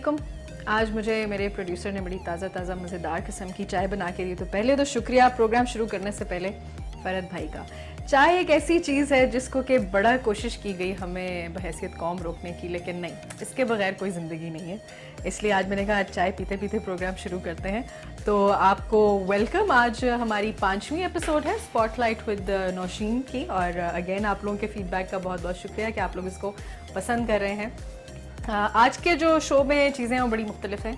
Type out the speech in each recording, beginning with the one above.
علیکم. آج مجھے میرے پروڈیوسر نے بڑی تازہ مزیدار قسم کی چائے بنا کے دی. تو پہلے تو شکریہ پروگرام شروع کرنے سے پہلے فرد بھائی کا. چائے ایک ایسی چیز ہے جس کو کہ بڑا کوشش کی گئی ہمیں بحیثیت قوم روکنے کی, لیکن نہیں, اس کے بغیر کوئی زندگی نہیں ہے. اس لیے آج میں نے کہا چائے پیتے پیتے پروگرام شروع کرتے ہیں. تو آپ کو ویلکم. آج ہماری 5ویں ایپیسوڈ ہے اسپاٹ لائٹ ود نوشین کی, اور اگین آپ لوگوں کے فیڈ بیک کا بہت بہت شکریہ کہ آپ لوگ اس کو پسند کر رہے ہیں. آج کے جو شو میں چیزیں ہیں وہ بڑی مختلف ہیں.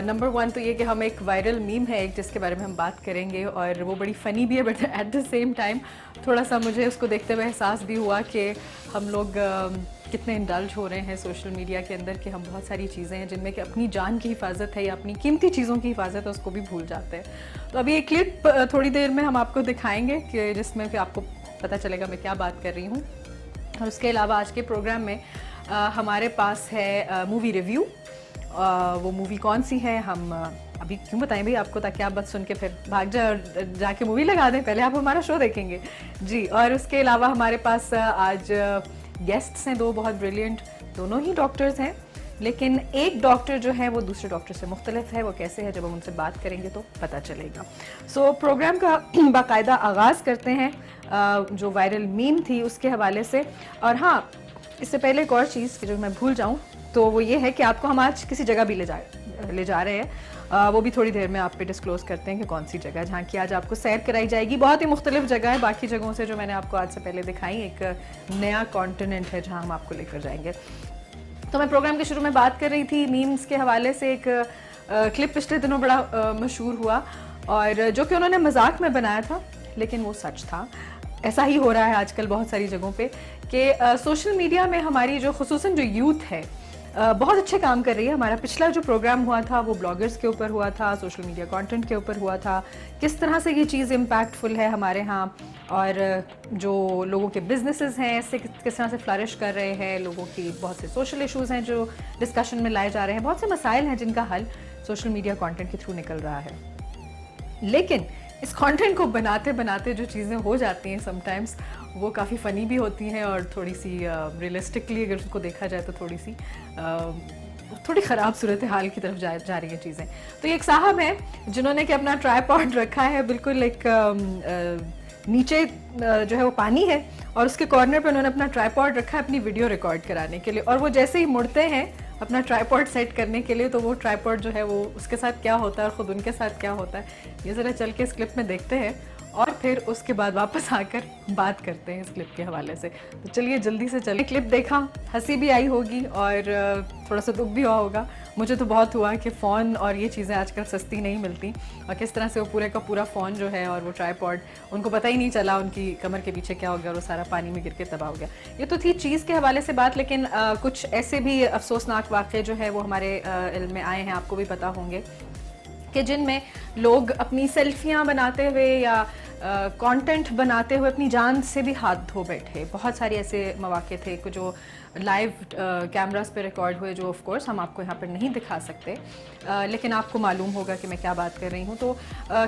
نمبر 1 تو یہ کہ ہم ایک وائرل میم ہے ایک جس کے بارے میں ہم بات کریں گے, اور وہ بڑی فنی بھی ہے, but at the same time تھوڑا سا مجھے اس کو دیکھتے ہوئے احساس بھی ہوا کہ ہم لوگ کتنے انڈلج ہو رہے ہیں سوشل میڈیا کے اندر, کہ ہم بہت ساری چیزیں ہیں جن میں کہ اپنی جان کی حفاظت ہے یا اپنی قیمتی چیزوں کی حفاظت ہے اس کو بھی بھول جاتے ہیں. تو ابھی ایک کلپ تھوڑی دیر میں ہم آپ کو دکھائیں گے کہ جس میں کہ آپ کو پتہ چلے گا میں کیا بات کر رہی ہوں. اور اس کے علاوہ آج کے پروگرام میں ہمارے پاس ہے مووی ریویو. وہ مووی کون سی ہے ہم ابھی کیوں بتائیں بھائی آپ کو, تاکہ آپ بات سن کے پھر بھاگ جا کے مووی لگا دیں, پہلے آپ ہمارا شو دیکھیں گے جی. اور اس کے علاوہ ہمارے پاس آج گیسٹس ہیں دو بہت بریلینٹ, دونوں ہی ڈاکٹرز ہیں, لیکن ایک ڈاکٹر جو ہے وہ دوسرے ڈاکٹر سے مختلف ہے. وہ کیسے ہے جب ہم ان سے بات کریں گے تو پتہ چلے گا. سو پروگرام کا باقاعدہ آغاز کرتے ہیں جو وائرل میم تھی اس کے حوالے سے. اور ہاں, اس سے پہلے ایک اور چیز کہ جو میں بھول جاؤں تو وہ یہ ہے کہ آپ کو ہم آج کسی جگہ بھی لے جا رہے ہیں. وہ بھی تھوڑی دیر میں آپ پہ ڈسکلوز کرتے ہیں کہ کون سی جگہ, جہاں کی آج آپ کو سیر کرائی جائے گی. بہت ہی مختلف جگہ ہے باقی جگہوں سے جو میں نے آپ کو آج سے پہلے دکھائی. ایک نیا کانٹیننٹ ہے جہاں ہم آپ کو لے کر جائیں گے. تو میں پروگرام کے شروع میں بات کر رہی تھی میمز کے حوالے سے. ایک کلپ پچھلے دنوں بڑا مشہور ہوا, اور جو کہ انہوں نے مذاق میں بنایا تھا لیکن وہ سچ تھا. ایسا ہی ہو رہا ہے آج کل بہت ساری جگہوں پہ کہ سوشل میڈیا میں ہماری جو خصوصاً جو یوتھ ہے بہت اچھے کام کر رہی ہے. ہمارا پچھلا جو پروگرام ہوا تھا وہ بلاگرز کے اوپر ہوا تھا, سوشل میڈیا کانٹینٹ کے اوپر ہوا تھا, کس طرح سے یہ چیز امپیکٹفل ہے ہمارے ہاں, اور جو لوگوں کے بزنسز ہیں اس سے کس طرح سے فلرش کر رہے ہیں. لوگوں کی بہت سے سوشل ایشوز ہیں جو ڈسکشن میں لائے جا رہے ہیں, بہت سے مسائل ہیں جن کا حل سوشل میڈیا کانٹینٹ کے تھرو نکل رہا ہے. لیکن اس کانٹینٹ کو بناتے بناتے جو چیزیں ہو جاتی ہیں سم ٹائمز وہ کافی فنی بھی ہوتی ہیں, اور تھوڑی سی ریئلسٹکلی اگر اس کو دیکھا جائے تو تھوڑی خراب صورتحال کی طرف جا رہی ہیں چیزیں. تو یہ ایک صاحب ہیں جنہوں نے کہ اپنا ٹرائی پاڈ رکھا ہے بالکل ایک نیچے جو ہے وہ پانی ہے, اور اس کے کارنر پہ انہوں نے اپنا ٹرائی پاڈ رکھا ہے اپنی ویڈیو ریکارڈ کرانے کے لیے. اور وہ جیسے ہی مڑتے ہیں اپنا ٹرائی پاڈ سیٹ کرنے کے لیے تو وہ ٹرائی پاڈ جو ہے وہ اس کے ساتھ کیا ہوتا ہے اور خود ان کے ساتھ کیا ہوتا ہے یہ ذرا چل کے اس کلپ میں دیکھتے ہیں, اور پھر اس کے بعد واپس آ کر بات کرتے ہیں اس کلپ کے حوالے سے. تو چلیے جلدی سے چلیے. کلپ دیکھا, ہنسی بھی آئی ہوگی اور تھوڑا سا دکھ بھی ہوا ہوگا. مجھے تو بہت ہوا کہ فون اور یہ چیزیں آج کل سستی نہیں ملتی, اور کس طرح سے وہ پورے کا پورا فون جو ہے اور وہ ٹرائی پاڈ ان کو پتہ ہی نہیں چلا ان کی کمر کے پیچھے کیا ہو گیا, اور وہ سارا پانی میں گر کے تباہ ہو گیا. یہ تو تھی چیز کے حوالے سے بات, لیکن کچھ ایسے بھی افسوسناک واقعے جو ہے وہ ہمارے علم میں آئے ہیں, آپ کو بھی پتہ ہوں گے, کہ جن میں لوگ اپنی سیلفیاں بناتے ہوئے یا کانٹینٹ بناتے ہوئے اپنی جان سے بھی ہاتھ دھو بیٹھے. بہت سارے ایسے مواقع تھے جو لائیو کیمراز پہ ریکارڈ ہوئے, جو آف کورس ہم آپ کو یہاں پر نہیں دکھا سکتے, لیکن آپ کو معلوم ہوگا کہ میں کیا بات کر رہی ہوں. تو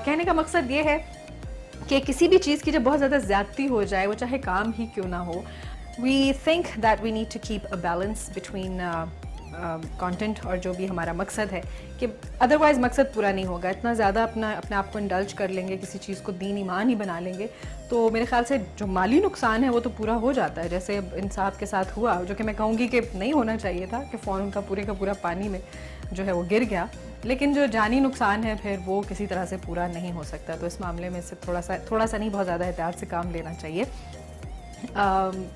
کہنے کا مقصد یہ ہے کہ کسی بھی چیز کی جب بہت زیادہ زیادتی ہو جائے, وہ چاہے کام ہی کیوں نہ ہو, we think that we need to keep a balance between content اور جو بھی ہمارا مقصد ہے, کہ ادروائز مقصد پورا نہیں ہوگا. اتنا زیادہ اپنے آپ کو انڈلج کر لیں گے, کسی چیز کو دین ایمان ہی بنا لیں گے, تو میرے خیال سے جو مالی نقصان ہے وہ تو پورا ہو جاتا ہے, جیسے ان صاحب کے ساتھ ہوا, جو کہ میں کہوں گی کہ نہیں ہونا چاہیے تھا, کہ فون ان کا پورے کا پورا پانی میں جو ہے وہ گر گیا. لیکن جو جانی نقصان ہے پھر وہ کسی طرح سے پورا نہیں ہو سکتا. تو اس معاملے میں سے تھوڑا سا نہیں, بہت زیادہ احتیاط سے کام لینا چاہیے,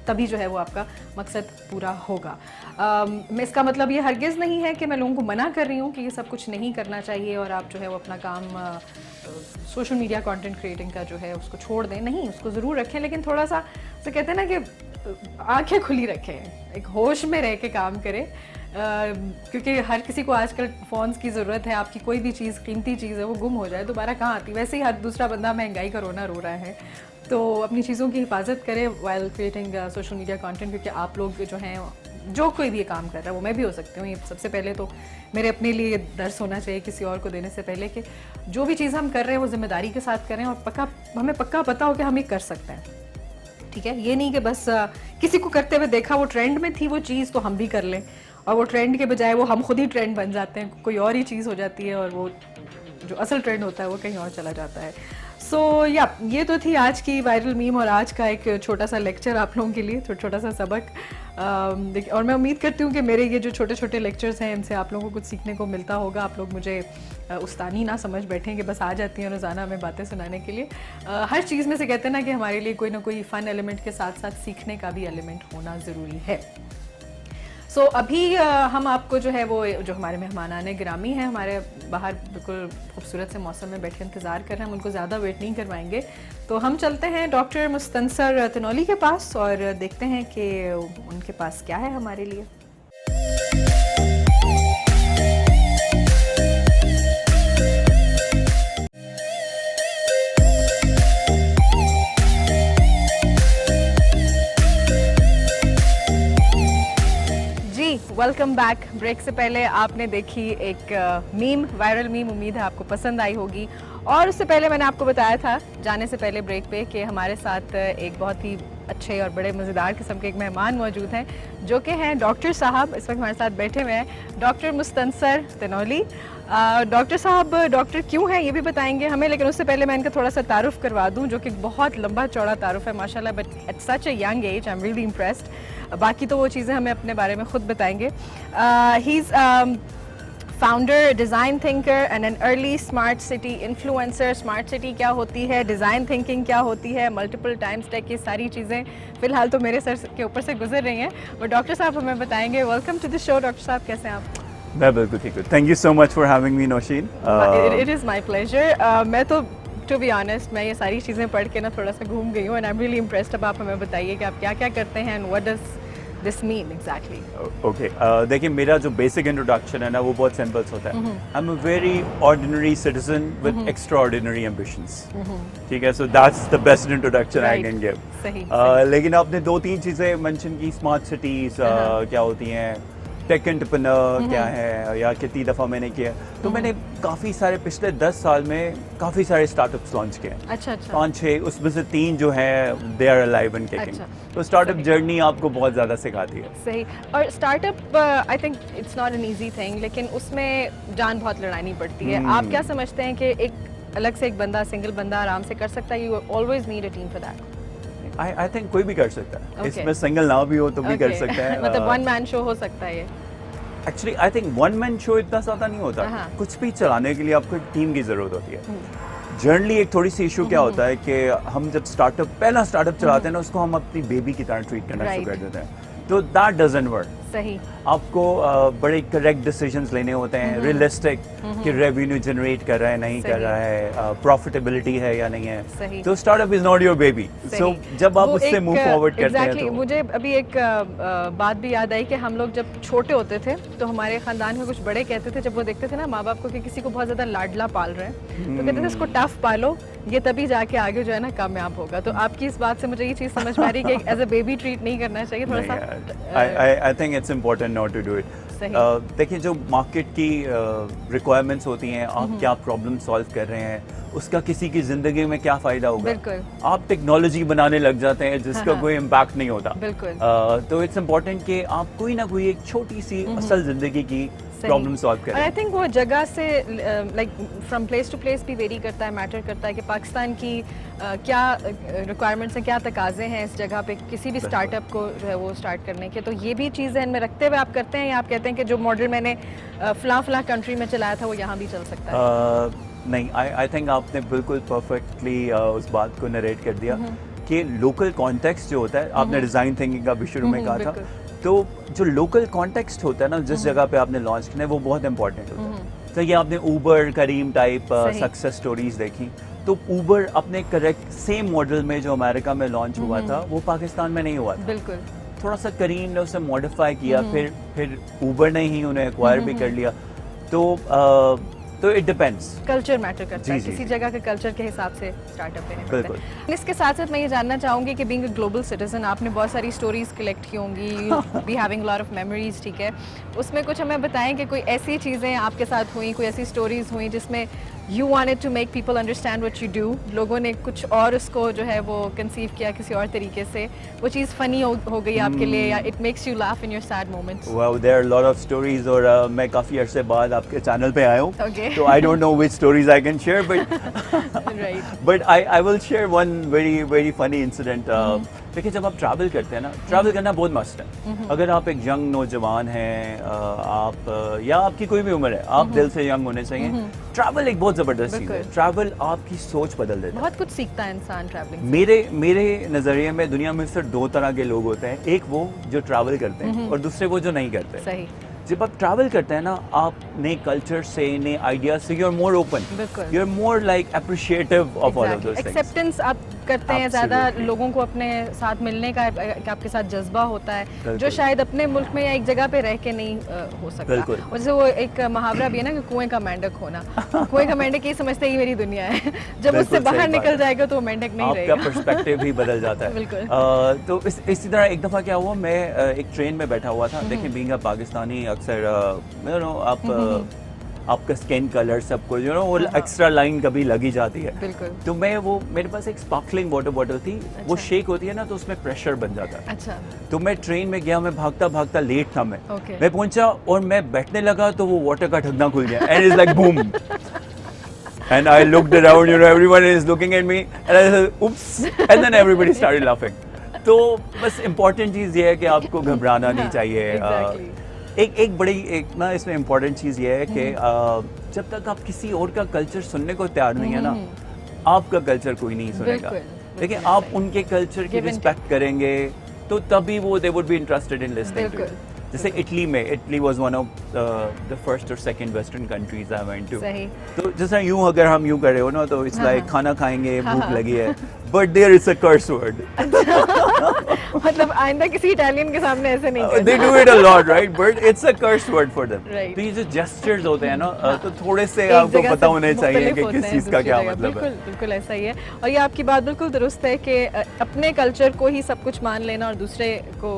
تبھی جو ہے وہ آپ کا مقصد پورا ہوگا. اس کا مطلب یہ ہرگز نہیں ہے کہ میں لوگوں کو منع کر رہی ہوں کہ یہ سب کچھ نہیں کرنا چاہیے اور آپ جو ہے وہ اپنا کام سوشل میڈیا کانٹینٹ کریٹنگ کا جو ہے اس کو چھوڑ دیں. نہیں, اس کو ضرور رکھیں, لیکن تھوڑا سا اسے کہتے ہیں نا کہ آنکھیں کھلی رکھیں, ایک ہوش میں رہ کے کام کریں, کیونکہ ہر کسی کو آج کل فونز کی ضرورت ہے. آپ کی کوئی بھی چیز, قیمتی چیز ہے, وہ گم ہو جائے دوبارہ کہاں آتی. ویسے ہی ہر دوسرا بندہ مہنگائی کا رونا رو رہا ہے, تو اپنی چیزوں کی حفاظت کریں while creating social media content, کیونکہ آپ لوگ جو ہیں, جو کوئی بھی یہ کام کر رہا ہے, وہ میں بھی ہو سکتی ہوں. یہ سب سے پہلے تو میرے اپنے لیے یہ درس ہونا چاہیے کسی اور کو دینے سے پہلے, کہ جو بھی چیز ہم کر رہے ہیں وہ ذمہ داری کے ساتھ کریں, اور ہمیں پکا پتہ ہو کہ ہم یہ کر سکتے ہیں. ٹھیک ہے, یہ نہیں کہ بس کسی کو کرتے ہوئے دیکھا, وہ ٹرینڈ میں تھی وہ چیز تو ہم بھی کر لیں, اور وہ ٹرینڈ کے بجائے وہ ہم خود ہی ٹرینڈ بن جاتے ہیں, کوئی اور ہی چیز ہو جاتی ہے اور وہ جو اصل ٹرینڈ ہوتا ہے وہ کہیں اور چلا جاتا ہے. سو یا یہ تو تھی آج کی وائرل میم اور آج کا ایک چھوٹا سا لیکچر آپ لوگوں کے لیے, چھوٹا سا سبق. اور میں امید کرتی ہوں کہ میرے یہ جو چھوٹے چھوٹے لیکچرز ہیں ان سے آپ لوگوں کو کچھ سیکھنے کو ملتا ہوگا. آپ لوگ مجھے استانی نہ سمجھ بیٹھیں کہ بس آ جاتی ہیں روزانہ ہمیں باتیں سنانے کے لیے. ہر چیز میں سے کہتے ہیں نا کہ ہمارے لیے کوئی نہ کوئی فن ایلیمنٹ کے ساتھ ساتھ سیکھنے کا بھی ایلیمنٹ ہونا ضروری ہے. سو ابھی ہم آپ کو جو ہے وہ جو ہمارے مہمانان گرامی ہیں ہمارے باہر بالکل خوبصورت سے موسم میں بیٹھے انتظار کر رہے ہیں, ہم ان کو زیادہ ویٹ نہیں کروائیں گے. تو ہم چلتے ہیں ڈاکٹر مستنصر تنولی کے پاس اور دیکھتے ہیں کہ ان کے پاس کیا ہے ہمارے لیے. Welcome back. بریک سے پہلے آپ نے دیکھی ایک میم, وائرل میم, امید ہے آپ کو پسند آئی ہوگی. اور اس سے پہلے میں نے آپ کو بتایا تھا جانے سے پہلے بریک پہ کہ ہمارے ساتھ ایک بہت ہی اچھے اور بڑے مزیدار قسم کے ایک مہمان موجود ہیں جو کہ ہیں ڈاکٹر صاحب. اس وقت ہمارے ساتھ بیٹھے ہوئے ہیں ڈاکٹر مستنصر تنولی. ڈاکٹر صاحب ڈاکٹر کیوں ہیں یہ بھی بتائیں گے ہمیں, لیکن اس سے پہلے میں ان کا تھوڑا سا تعارف کروا دوں جو کہ بہت لمبا چوڑا تعارف ہے ماشاء اللہ, but at such a young age I am really impressed. باقی تو وہ چیزیں ہمیں اپنے بارے میں خود بتائیں گے. He is founder, design thinker and an early smart city influencer. Smart city کیا ہوتی ہے, ڈیزائن تھنکنگ کیا ہوتی ہے, ملٹیپل ٹائمز ٹیک, یہ ساری چیزیں فی الحال تو میرے سر کے اوپر سے گزر رہی ہیں, اور ڈاکٹر صاحب ہمیں بتائیں گے. Welcome to the show doctor صاحب, کیسے ہیں آپ؟ میں بالکل ٹھیک ہوں. Thank you so much for having me Nausheen. It is my pleasure. میں تو ٹو بی آنیسٹ میں یہ ساری چیزیں پڑھ کے نا تھوڑا سا گھوم گئی ہوں and I am really impressed. اب آپ ہمیں بتائیے کہ آپ کیا کیا کرتے ہیں and what does this mean exactly. Okay, دیکھیے میرا جو بیسک انٹروڈکشن ہے نا وہ بہت سمپل ہوتا ہے. I am a very ordinary citizen with extra ordinary ambitions. ٹھیک ہے, so that's the best introduction I can give. لیکن آپ نے 2-3 چیزیں مینشن کی, اسمارٹ سٹیز کیا ہوتی ہیں, ٹیک انٹرپرینور کیا ہے, یا کتنی دفعہ میں نے کیا. تو میں نے کافی سارے پچھلے 10 سال میں کافی سارے اسٹارٹ اپس لانچ کیے. 5-6, اس میں سے 3 جو ہیں they are alive and kicking. تو اسٹارٹ اپ جرنی آپ کو بہت زیادہ سکھاتی ہے. صحیح. اور startup I think it's not an easy thing, لیکن اس میں جان بہت لڑانی پڑتی ہے. آپ کیا سمجھتے ہیں کہ ایک الگ سے ایک بندہ, سنگل بندہ آرام سے کر سکتا ہے؟ You always need a team for that. I think کوئی بھی کر سکتا ہے, اس میں سنگل نہ بھی ہو تو بھی کر سکتا ہے. مطلب ون مین شو ہو سکتا ہے یہ. ایکچولی آئی تھنک ون مین شو اتنا زیادہ نہیں ہوتا. کچھ بھی چلانے کے لیے آپ کو ایک ٹیم کی ضرورت ہوتی ہے. جنرلی ایک تھوڑی سی ایشو کیا ہوتا ہے کہ ہم جب پہلا اسٹارٹ اپ چلاتے ہیں نا, اس کو ہم اپنی بیبی کی طرح ٹریٹ کرنا شروع کر دیتے ہیں. تو دیٹ ڈزنٹ ورک. صحیح. آپ کو بڑے کریکٹ ڈیسیژنز لینے ہوتے ہیں, ریئلسٹک کہ ریونیو جنریٹ کر رہا ہے نہیں کر رہا ہے, پروفیٹیبلٹی ہے یا نہیں ہے. تو startup is not your baby. So جب آپ اس سے موو فارورڈ کرتے ہیں تو مجھے ابھی ایک بات بھی یاد آئی کہ ہم لوگ جب چھوٹے ہوتے تھے تو ہمارے خاندان کے کچھ بڑے کہتے تھے, جب وہ دیکھتے تھے نا ماں باپ کو کہ کسی کو بہت زیادہ لاڈلا پال رہے ہیں, تو کہتے تھے اس کو ٹف پالو, یہ تبھی جا کے آگے جو ہے نا کامیاب ہوگا. تو آپ کی اس بات سے مجھے یہ چیز سمجھ میں آ رہی کہ ایز اے بیبی ٹریٹ نہیں کرنا چاہیے تھوڑا سا. I think it's important not to do it. دیکھیں جو مارکیٹ کی ریکوائرمنٹس ہوتی ہیں, آپ کیا پرابلم سالو کر رہے ہیں, اس کا کسی کی زندگی میں کیا فائدہ ہوگا. آپ ٹیکنالوجی بنانے لگ جاتے ہیں جس کا کوئی امپیکٹ نہیں ہوتا. تو اٹس امپورٹنٹ کہ آپ کوئی نہ کوئی ایک چھوٹی سی اصل زندگی کی پرابلم سالو کریں. آئی تھنک وہ جگہ سے like from place to place بھی ویری کرتا ہے, میٹر کرتا ہے کہ پاکستان کی کیا ریکوائرمنٹس ہیں, کیا تقاضے ہیں اس جگہ پہ کسی بھی اسٹارٹ اپ کو جو ہے وہ اسٹارٹ کرنے کے. تو یہ بھی چیزیں ان میں رکھتے ہوئے آپ کرتے ہیں, یا آپ کہتے ہیں کہ جو ماڈل میں نے فلاں کنٹری میں چلایا تھا وہ یہاں بھی چل سکتا ہے؟ نہیں, آئی تھنک آپ نے بالکل پرفیکٹلی اس بات کو نریٹ کر دیا کہ لوکل کانٹیکسٹ جو ہوتا ہے, آپ نے ڈیزائن تھنکنگ کا بھی شروع میں کہا تھا, تو جو لوکل کانٹیکسٹ ہوتا ہے نا جس جگہ پہ آپ نے لانچ کرنا ہے وہ بہت امپورٹنٹ ہوتا ہے. تو یہ آپ نے Uber, cream type success stories دیکھی, تو اوبر اپنے کریکٹ سیم ماڈل میں جو امریکہ میں لانچ ہوا تھا وہ پاکستان میں نہیں ہوا تھا. بالکل. تھوڑا سا کریم نے اسے ماڈیفائی کیا, پھر اوبر نے ہی انہیں ایکوائر بھی کر لیا. تو اٹ ڈیپینڈس, کلچر میٹر کرتا ہے, کسی جگہ کے کلچر کے حساب سے اسٹارٹ اپ لینے پڑتا ہے. اس کے ساتھ ساتھ میں یہ جاننا چاہوں گی کہ بینگ اے گلوبل سٹیزن آپ نے بہت ساری اسٹوریز کلیکٹ کی ہوں گی, be having lot of memories, ٹھیک ہے, اس میں کچھ ہمیں بتائیں کہ کوئی ایسی چیزیں آپ کے ساتھ ہوئیں, کوئی ایسی اسٹوریز ہوئیں جس میں You wanted to make people understand what you do. लोगों ने कुछ और उसको जो है वो कंसीव किया किसी और तरीके से, वो चीज़ फनी हो गई आपके लिए, या it makes you laugh in your sad moments? Wow, there are a lot of stories, और मैं काफ़ी अरसे बाद आपके चैनल पे आया हूँ, Okay. तो I don't know which stories I can share, but Right. but I will share one very funny incident. देखिए, जब आप ट्रैवल करते हैं ना, ट्रैवल करना बहुत मस्त है. अगर आप एक यंग नौजवान हैं, आप या आपकी कोई भी उम्र है, आप दिल से यंग होने चाहिए. ट्रैवल एक बहुत ज़बरदस्त चीज़ है. बिल्कुल. ट्रैवल आपकी सोच बदल देता है. बहुत कुछ सीखता है इंसान ट्रैवलिंग से. मेरे नज़रिए में दुनिया में सिर्फ दो तरह के लोग होते हैं. एक वो जो ट्रैवल करते हैं, और दूसरे वो जो नहीं करते. सही. जब आप ट्रैवल करते हैं ना, आप नए कल्चर से, नए आइडिया से, यू आर मोर ओपन, बिल्कुल. You are more like appreciative of all of those things. Acceptance आप करते हैं ज़्यादा, Absolutely. लोगों को अपने साथ मिलने का आपके साथ जज्बा होता है, जो बिल्कुल. शायद अपने मुल्क में या एक जगह पे रह के नहीं हो सकता. बिल्कुल. और जैसे वो एक मुहावरा भी है ना कि कुएं का मेंढक होना. कुएं का मेंढक ये समझते ही मेरी दुनिया है. जब बिल्कुल उससे सही बाहर बात निकल है. जाएगा तो वो मेंढक नहीं आपका रहेगा. पर्सपेक्टिव भी बदल जाता है. बिल्कुल. तो इसी तरह एक दफ़ा क्या हुआ, मैं एक ट्रेन में बैठा हुआ था. देखिए, बीइंग अ पाकिस्तानी, अक्सर यू नो आपका स्किन कलर सब कुछ, यू नो, वो एक्स्ट्रा लाइन कभी लगी जाती है. बिल्कुल. तो मैं वो, मेरे पास एक स्पार्कलिंग वाटर बॉटल थी. वो शेक होती है ना, तो उसमें प्रेशर बन जाता है. अच्छा. तो मैं ट्रेन में गया, मैं भागता भागता लेट था. Okay. मैं पहुंचा और मैं बैठने लगा तो वो वाटर का ढक्कन खुल गया. And it's like boom. And I looked around, you know, everyone is looking at me, and I said, oops, and then everybody started laughing. तो बस इम्पोर्टेंट चीज़ ये है कि आपको घबराना नहीं चाहिए. Exactly. एक ना इसमें इम्पोर्टेंट चीज़ ये है कि जब तक आप किसी और का कल्चर सुनने को तैयार नहीं है ना, आपका कल्चर कोई नहीं सुनेगा. बिल्कुल, देखिए, बिल्कुल आप सही. उनके कल्चर की Give and रिस्पेक्ट करेंगे तो तभी वो they would be interested in listening to. बिल्कुल. जैसे Italy was one of the first और second western countries I went to. सही. तो जैसा यूं अगर हम यूं कर रहे हो ना, तो इट्स हाँ, लाइक हाँ. खाना खाएंगे, हाँ, भूख हाँ. लगी है, but there is a curse word. मतलब आइंदा किसी इटालियन के सामने ऐसे नहीं करना. They do it a lot, right? But it's a curse word for them. Right. तो ये जो gestures होते हैं ना, तो थोड़े से एक आपको जगह पता से होने चाहिए मुख्तलिफ कि होते किस हैं चीज़ का दूसरी क्या जगह. मतलब है. बिल्कुल बिल्कुल ऐसा ही है. और ये आपकी बात बिल्कुल दुरुस्त है कि अपने कल्चर को ही सब कुछ मान लेना और दूसरे को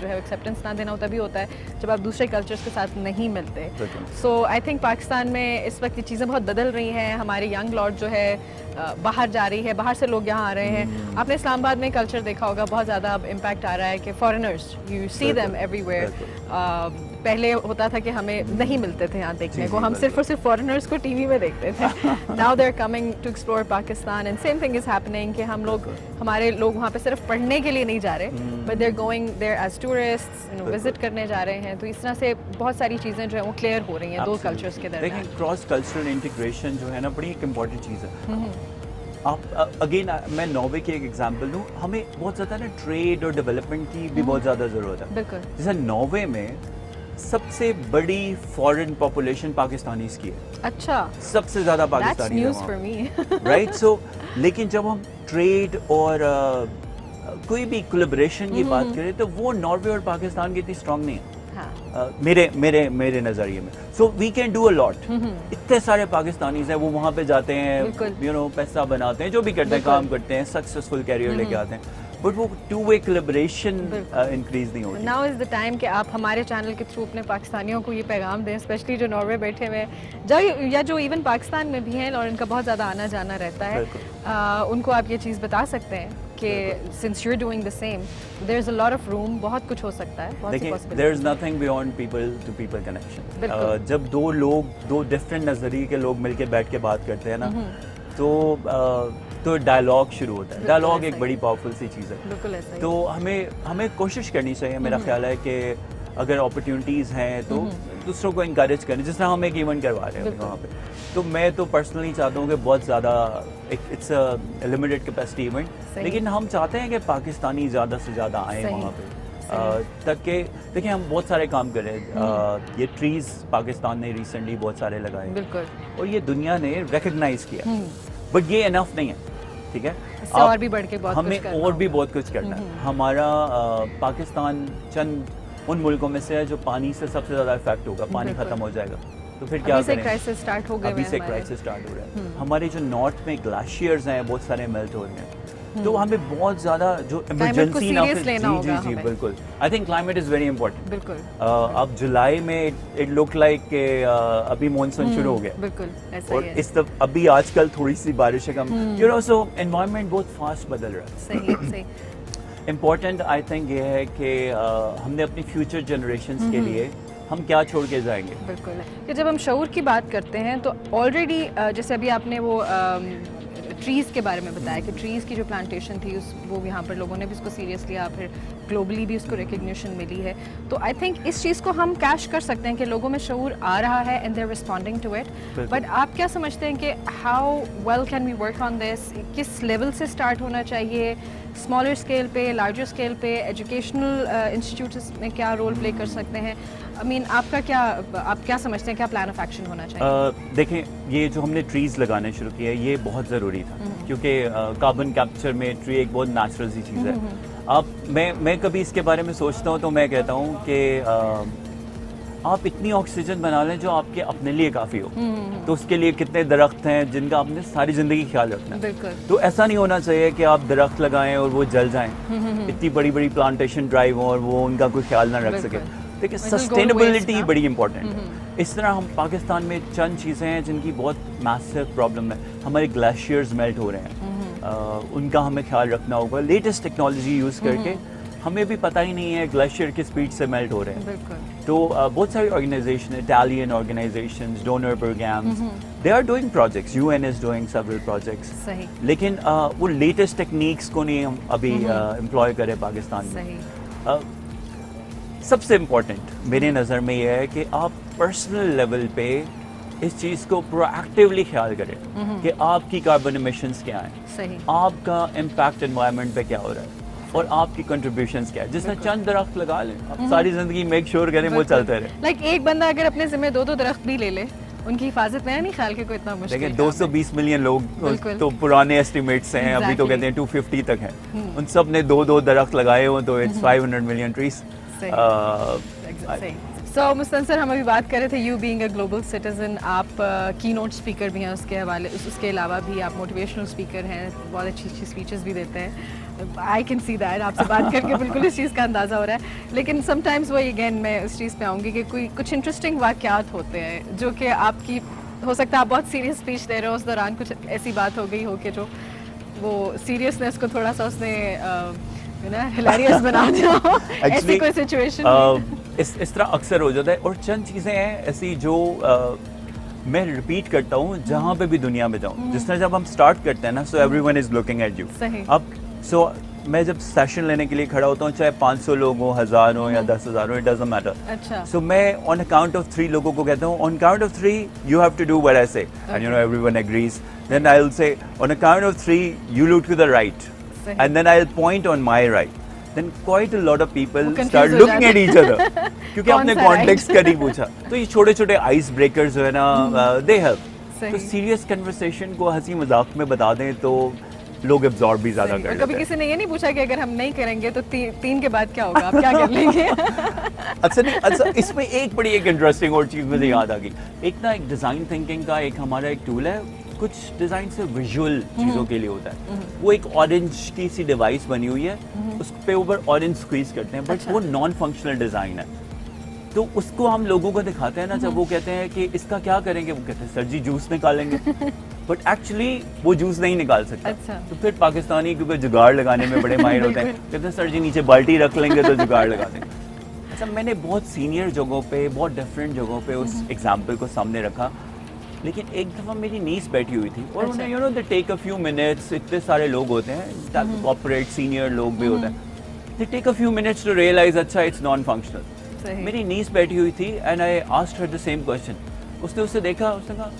जो है एक्सेप्टेंस ना देना तभी होता है जब आप दूसरे कल्चर्स के साथ नहीं मिलते. बिल्कुल. सो आई थिंक पाकिस्तान में इस वक्त ये चीज़ें बहुत बदल रही हैं. हमारे यंग लॉट जो है बाहर जा रही है, बाहर से लोग यहाँ आ रहे हैं. आपने इस्लामाबाद में कल्चर देखा होगा, बहुत ज़्यादा अब इम्पैक्ट आ रहा है कि foreigners, you see them everywhere. पहले होता था कि हमें नहीं मिलते थे यहाँ देखने को, हम सिर्फ और सिर्फ फॉरेनर्स को टीवी में देखते थे. Now they are coming to explore Pakistan and same thing is happening कि हमारे लोग वहाँ पे सिर्फ पढ़ने के लिए नहीं जा रहे, but they are going there as tourists, visit करने जा रहे हैं. तो इस तरह से बहुत सारी चीज़ें जो है वो क्लियर हो रही हैं दो कल्चर्स के दरमियान. देखिए, क्रॉस कल्चरल इंटीग्रेशन जो है ना, बड़ी एक इम्पॉर्टेंट चीज़ है. आप अगेन मैं नॉर्वे की एक एग्जांपल दूं. हमें बहुत ज़्यादा ना ट्रेड और डेवलपमेंट की भी बहुत ज़्यादा ज़रूरत है. बिल्कुल. जैसे नॉर्वे में सबसे बड़ी फॉरेन पॉपुलेशन पाकिस्तानीज की है. अच्छा. सबसे ज़्यादा That's Pakistani news for me. Right. So लेकिन जब हम ट्रेड और कोई भी कोलैबोरेशन की बात करें तो वो नॉर्वे और पाकिस्तान की इतनी स्ट्रांग नहीं है. हाँ. मेरे नज़रिए में. So we can do a lot. इतने सारे पाकिस्तानीज हैं, वो वहाँ पे जाते हैं, बिल्कुल. यू नो, पैसा बनाते हैं, जो भी करते हैं, बिल्कुल. काम करते हैं, सक्सेसफुल कैरियर लेके आते हैं, बट वो टू वे कोलैबोरेशन इंक्रीज नहीं होती. नाउ इज़ द टाइम कि आप हमारे चैनल के थ्रू अपने पाकिस्तानियों को ये पैगाम दें, स्पेशली जो नॉर्वे बैठे हुए हैं या जो इवन पाकिस्तान में भी हैं और इनका बहुत ज़्यादा आना जाना रहता है, उनको आप ये चीज़ बता सकते हैं कि since you are doing the same, there is a lot of room, बहुत कुछ हो सकता है. देखिए, there is nothing beyond people to people connection. बिल्कुल. जब दो डिफरेंट नज़रिए के लोग मिलके बैठ के बात करते हैं ना, तो डायलॉग शुरू होता है. डायलॉग एक बड़ी पावरफुल सी चीज़ है. बिल्कुल ऐसा ही. तो हमें कोशिश करनी चाहिए. मेरा ख्याल है कि अगर अपॉर्चुनिटीज़ हैं तो दूसरों को इनकरेज करें. जिस तरह हम एक इवेंट करवा रहे हैं वहाँ पे, तो मैं तो पर्सनली चाहता हूँ कि बहुत ज़्यादा it's a limited capacity event, लेकिन हम चाहते हैं कि पाकिस्तानी ज़्यादा से ज़्यादा आएँ वहाँ पे, ताकि देखिए हम बहुत सारे काम कर रहे हैं. ये ट्रीज़ पाकिस्तान ने रिसेंटली बहुत सारे लगाए. बिल्कुल. और ये दुनिया ने रिकग्नाइज़ किया, बट ये इनफ नहीं है. ठीक है, इससे और भी बढ़ के बहुत हमें और भी बहुत कुछ करना है. हमारा पाकिस्तान चंद उन मुल्कों में से है जो पानी से सबसे ज़्यादा इफेक्ट होगा. पानी ख़त्म हो जाएगा तो फिर क्या करें. क्राइसिस स्टार्ट हो गए. अभी से क्राइसिस स्टार्ट हो रहा है. हमारे जो नॉर्थ में ग्लेशियर्स हैं बहुत सारे मेल्ट हो रहे हैं. تو ہمیں بہت زیادہ جو ایمرجنسی نہ serious لینا ہوگا جی ہمیں. بالکل. I think climate is very important. بالکل اب جولائی میں اٹ لک لائک کہ ابھی مانسون شروع ہو گیا, بالکل ایسا اور ہی ہے. اس ابھی آج کل تھوڑی سی بارشیں کم, یو نو, سو انوائرمنٹ بہت فاسٹ بدل رہا ہے. صحیح. امپورٹنٹ آئی تھنک یہ ہے کہ ہم نے اپنی فیوچر جنریشنز کے لیے ہم کیا چھوڑ کے جائیں گے. بالکل کہ جب ہم شعور کی بات کرتے ہیں تو آلریڈی جیسے ابھی آپ نے وہ ٹریز کے بارے میں بتایا کہ ٹریز کی جو پلانٹیشن تھی وہ یہاں پر لوگوں نے بھی اس کو سیریس لیا, پھر گلوبلی بھی اس کو ریکگنیشن ملی ہے. تو آئی تھنک اس چیز کو ہم کیش کر سکتے ہیں کہ لوگوں میں شعور آ رہا ہے and they are responding to it. But آپ کیا سمجھتے ہیں کہ how well can we work on this, کس لیول سے اسٹارٹ ہونا چاہیے, اسمالر اسکیل پہ, لارجر اسکیل پہ, ایجوکیشنل انسٹیٹیوٹس میں کیا رول پلے کر سکتے ہیں؟ آئی مین آپ کیا سمجھتے ہیں کیا پلان آف ایکشن ہونا چاہیے؟ دیکھیں, یہ جو ہم نے ٹریز لگانے شروع کیا ہے یہ بہت ضروری تھا, کیونکہ کاربن کیپچر میں ٹری ایک بہت نیچرل سی چیز ہے. اب میں کبھی اس کے بارے میں سوچتا ہوں تو میں کہتا ہوں کہ آپ اتنی آکسیجن بنا لیں جو آپ کے اپنے لیے کافی ہو, تو اس کے لیے کتنے درخت ہیں جن کا آپ نے ساری زندگی خیال رکھنا ہے. بالکل. تو ایسا نہیں ہونا چاہیے کہ آپ درخت لگائیں اور وہ جل جائیں, اتنی بڑی بڑی پلانٹیشن ڈرائیو ہوں اور وہ ان کا کوئی خیال نہ رکھ سکے. دیکھیں, سسٹینیبلٹی بڑی امپورٹنٹ ہے. اس طرح ہم پاکستان میں چند چیزیں ہیں جن کی بہت میسو پرابلم ہے. ہمارے گلیشیئرز میلٹ ہو رہے ہیں, ان کا ہمیں خیال رکھنا ہوگا. لیٹسٹ ٹیکنالوجی یوز کر کے ہمیں بھی پتہ ہی نہیں ہے گلیشیئر کس اسپیڈ سے میلٹ ہو رہے ہیں. تو بہت ساری organization, Italian organizations, donor programs, they are doing projects, U N is doing several projects. لیکن وہ لیٹسٹ ٹیکنیکس کو نہیں ہم ابھی امپلوائے کریں پاکستان میں. سب سے امپورٹنٹ میرے نظر میں یہ ہے کہ آپ پرسنل لیول پہ اس چیز کو پرو ایکٹیولی خیال کریں کہ آپ کی کاربن ایمیشنز کیا ہیں, آپ کا امپیکٹ انوائرمنٹ پہ کیا ہو رہا ہے, اور آپ کی کنٹریبیوشنز کیا ہے. جس نے چند درخت لگا لیں, آپ ساری زندگی میک شور کریں وہ چلتے رہے. لائک ایک بندہ اگر اپنے ذمہ 2 درخت بھی لے لے, ان کی حفاظت میں نہیں خیال کہ کوئی اتنا مشکل. دیکھیں 220 ملین لوگ تو پرانے ایسٹیمیٹس ہیں, ابھی تو کہتے ہیں 250 تک ہیں, ان سب نے 2 درخت لگائے ہوں تو اٹس 500 ملین ٹریز. سو مستنصر, ہم ابھی بات کر رہے تھے you being a global citizen, آپ کی نوٹ اسپیکر بھی ہیں, اس کے حوالے اس کے علاوہ بھی آپ موٹیویشنل اسپیکر ہیں, بہت اچھی اسپیچز بھی دیتے ہیں. آئی کین سی دیٹ, آپ سے بات کر کے بالکل اس چیز کا اندازہ ہو رہا ہے. لیکن سم ٹائمز وہ اگین میں اس چیز پہ آؤں گی کہ کچھ انٹرسٹنگ واقعات ہوتے ہیں جو کہ آپ کی, ہو سکتا ہے آپ بہت سیریس اسپیچ دے رہے ہو, اس دوران کچھ ایسی بات ہو گئی ہو کہ جو وہ سیریسنیس کو تھوڑا سا اس نے ہلیریس بنا دیا ہو, ایسی کوئی سچویشن. اس طرح اکثر ہو جاتا ہے. اور چند چیزیں ہیں ایسی جو میں ریپیٹ کرتا ہوں جہاں پہ بھی دنیا میں جاؤں. جس طرح جب ہم اسٹارٹ کرتے ہیں نا, so everyone is looking at you. اب سو میں جب سیشن لینے کے لیے کھڑا ہوتا ہوں, چاہے 500 لوگ ہوں, 1000 ہوں یا 10,000 ہوں, اٹ ڈزنٹ میٹر. سو میں آن اکاؤنٹ آف 3 لوگوں کو کہتا ہوں, on account of 3 you have to do what I say, and you know everyone agrees. Then I will say on account of 3 you look to the right, and then I will point on my right. Then quite a lot of people start looking at each other کیونکہ آپ نے context کا نہیں پوچھا. تو یہ چھوٹے چھوٹے آئس بریکرز جو ہے نا, they help. تو سیریس کنورسیشن کو ہنسی مذاق میں بتا دیں تو لوگ ابزارب بھی زیادہ کر لیتے ہیں. کبھی کسی نے یہ نہیں پوچھا کہ اگر ہم نہیں کریں گے تو 3 کے بعد کیا ہوگا, آپ کیا کر لیں گے؟ اچھا اس میں ایک بڑی ایک انٹرسٹنگ اور چیز مجھے یاد آ گئی. ایک نا ایک ڈیزائن تھنکنگ کا ایک ہمارا ایک ٹول ہے, کچھ ڈیزائن سے ویژول چیزوں کے لیے ہوتا ہے. وہ ایک اورنج کی سی ڈیوائس بنی ہوئی ہے, اس پہ اوپر اورنج سکویز کرتے ہیں, بٹ وہ نان فنکشنل ڈیزائن ہے. تو اس کو ہم لوگوں کو دکھاتے ہیں نا, جب وہ کہتے ہیں کہ اس کا کیا کریں گے, وہ کہتے ہیں سر جی جوس نکالیں گے, بٹ ایکچولی وہ جوس نہیں نکال سکتا. تو پھر پاکستانی کیونکہ جگاڑ لگانے میں بڑے ماہر ہوتے ہیں, کہتے ہیں سر جی نیچے بالٹی رکھ لیں گے تو جگاڑ لگا دیں گے. اچھا, میں نے بہت سینئر جگہوں پہ, بہت ڈفرینٹ جگہوں پہ اس ایگزامپل کو سامنے رکھا, لیکن ایک دفعہ میری نیس بیٹھی ہوئی تھی اور انہیں you know they take a few minutes, اتنے سارے لوگ ہوتے ہیں, کارپوریٹ سینئر لوگ بھی ہوتے ہیں, they take a few minutes to realise اچھا اٹس نان فنکشنل. میری نیس بیٹھی ہوئی تھی and I asked her the same question. اس نے اسے دیکھا, اس نے کہا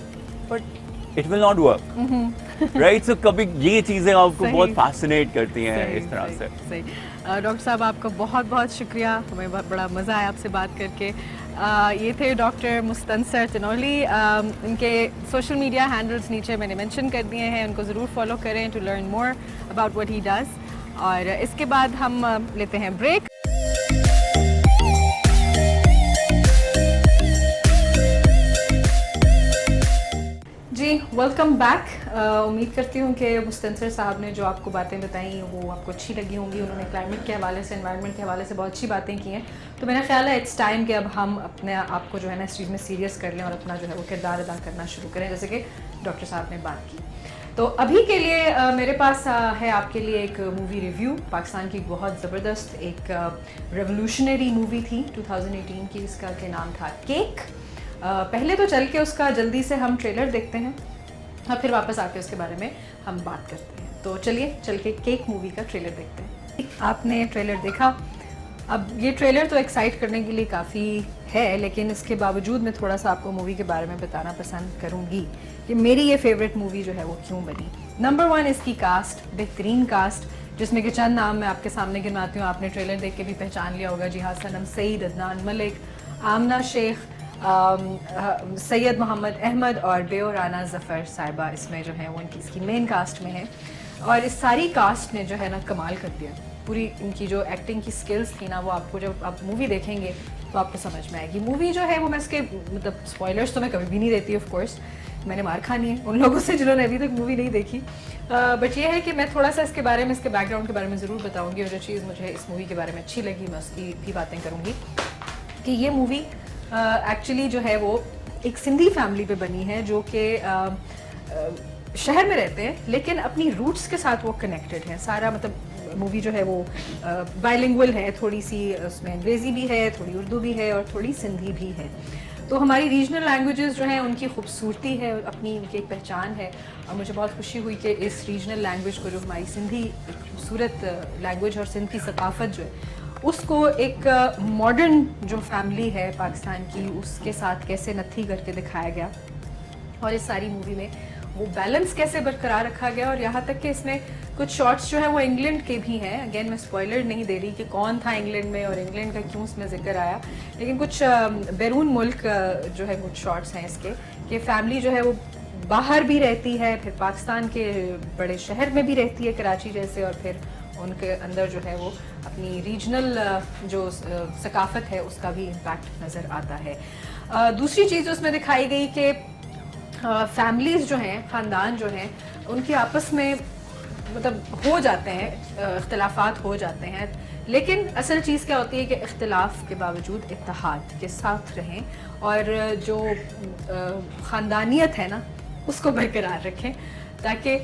but it will not work, right. So کبھی یہ چیزیں آپ کو بہت فیسنیٹ کرتی ہیں اس طرح سے. ڈاکٹر صاحب آپ کا بہت بہت شکریہ, ہمیں بہت بڑا مزہ آیا آپ سے بات کر کے. یہ تھے ڈاکٹر مستنصر تنولی. ان کے سوشل میڈیا ہینڈلز نیچے میں نے مینشن کر دیے ہیں, ان کو ضرور فالو کریں to learn more about what he does. اور اس کے بعد ہم لیتے ہیں بریک. جی ویلکم بیک. उम्मीद करती हूँ कि मुस्तनसर साहब ने जो आपको बातें बताई वो आपको अच्छी लगी होंगी. उन्होंने क्लाइमेट के हवाले से, एनवायरनमेंट के हवाले से बहुत अच्छी बातें की हैं. तो मेरा ख्याल है इट्स टाइम कि अब हम अपने आप को जो है ना इस चीज़ में सीरियस कर लें और अपना जो है वो किरदार अदा करना शुरू करें, जैसे कि डॉक्टर साहब ने बात की. तो अभी के लिए मेरे पास है आपके लिए एक मूवी रिव्यू. पाकिस्तान की बहुत ज़बरदस्त एक रेवोल्यूशनरी मूवी थी 2018 की, इसका के नाम था केक. पहले तो चल के उसका जल्दी से हम ट्रेलर देखते हैं और फिर वापस आके उसके बारे में हम बात करते हैं. तो चलिए चल के केक मूवी का ट्रेलर देखते हैं. आपने ट्रेलर देखा. अब ये ट्रेलर तो एक्साइट करने के लिए काफ़ी है, लेकिन इसके बावजूद मैं थोड़ा सा आपको मूवी के बारे में बताना पसंद करूँगी कि मेरी ये फेवरेट मूवी जो है वो क्यों बनी. नंबर 1 इसकी कास्ट, बेहतरीन कास्ट, जिसमें कि चंद नाम मैं आपके सामने गिनवाती हूँ. आपने ट्रेलर देख के भी पहचान लिया होगा. जी हाँ, सनम सईद, अदनान मलिक, आमना शेख, सैयद मोहम्मद अहमद और बेओ राना ज़फ़र साहिबा इसमें जो है वो इनकी इसकी मेन कास्ट में है. और इस सारी कास्ट ने जो है ना कमाल कर दिया. पूरी इनकी जो एक्टिंग की स्किल्स थी ना, वो आपको जब आप मूवी देखेंगे तो आपको समझ में आएगी. मूवी जो है वो मैं इसके मतलब स्पॉयलर्स तो मैं कभी भी नहीं देती ऑफ कोर्स, मैंने मार खानी है उन लोगों से जिन्होंने अभी तक मूवी नहीं देखी. बट ये है कि मैं थोड़ा सा इसके बारे में, इसके बैकग्राउंड के बारे में ज़रूर बताऊँगी, और जो चीज़ मुझे इस मूवी के बारे में अच्छी लगी मैं उसकी भी बातें करूँगी. कि ये मूवी एक्चुअली जो है वो एक सिंधी फैमिली पे बनी है जो कि शहर में रहते हैं लेकिन अपनी रूट्स के साथ वो कनेक्टेड हैं. सारा मतलब मूवी जो है वो बाइलिंगुअल है, थोड़ी सी उसमें अंग्रेज़ी भी है, थोड़ी उर्दू भी है और थोड़ी सिंधी भी है. तो हमारी रीजनल लैंग्वेजेस जो हैं उनकी खूबसूरती है, अपनी उनकी एक पहचान है. और मुझे बहुत खुशी हुई कि इस रीजनल लैंग्वेज को, जो हमारी सिंधी खूबसूरत लैंग्वेज और सिंध की सकाफत जो है उसको एक मॉडर्न जो फैमिली है पाकिस्तान की उसके साथ कैसे नत्थी करके दिखाया गया. और इस सारी मूवी में वो बैलेंस कैसे बरकरार रखा गया. और यहाँ तक कि इसमें कुछ शॉट्स जो है वो इंग्लैंड के भी हैं. अगेन मैं स्पॉइलर नहीं दे रही कि कौन था इंग्लैंड में और इंग्लैंड का क्यों इसमें जिक्र आया, लेकिन कुछ बैरून मुल्क जो है कुछ शॉट्स हैं इसके कि फैमिली जो है वो बाहर भी रहती है, फिर पाकिस्तान के बड़े शहर में भी रहती है कराची जैसे, और फिर उनके अंदर जो है वो अपनी रीजनल जो सकाफत है उसका भी इम्पैक्ट नज़र आता है. दूसरी चीज़ उसमें दिखाई गई कि फैमिलीज़ जो हैं, ख़ानदान जो हैं, उनके आपस में मतलब हो जाते हैं, इख्तिलाफात हो जाते हैं, लेकिन असल चीज़ क्या होती है कि इख्तिलाफ के बावजूद इत्तेहाद के साथ रहें और जो ख़ानदानियत है ना उसको बरकरार रखें, ताकि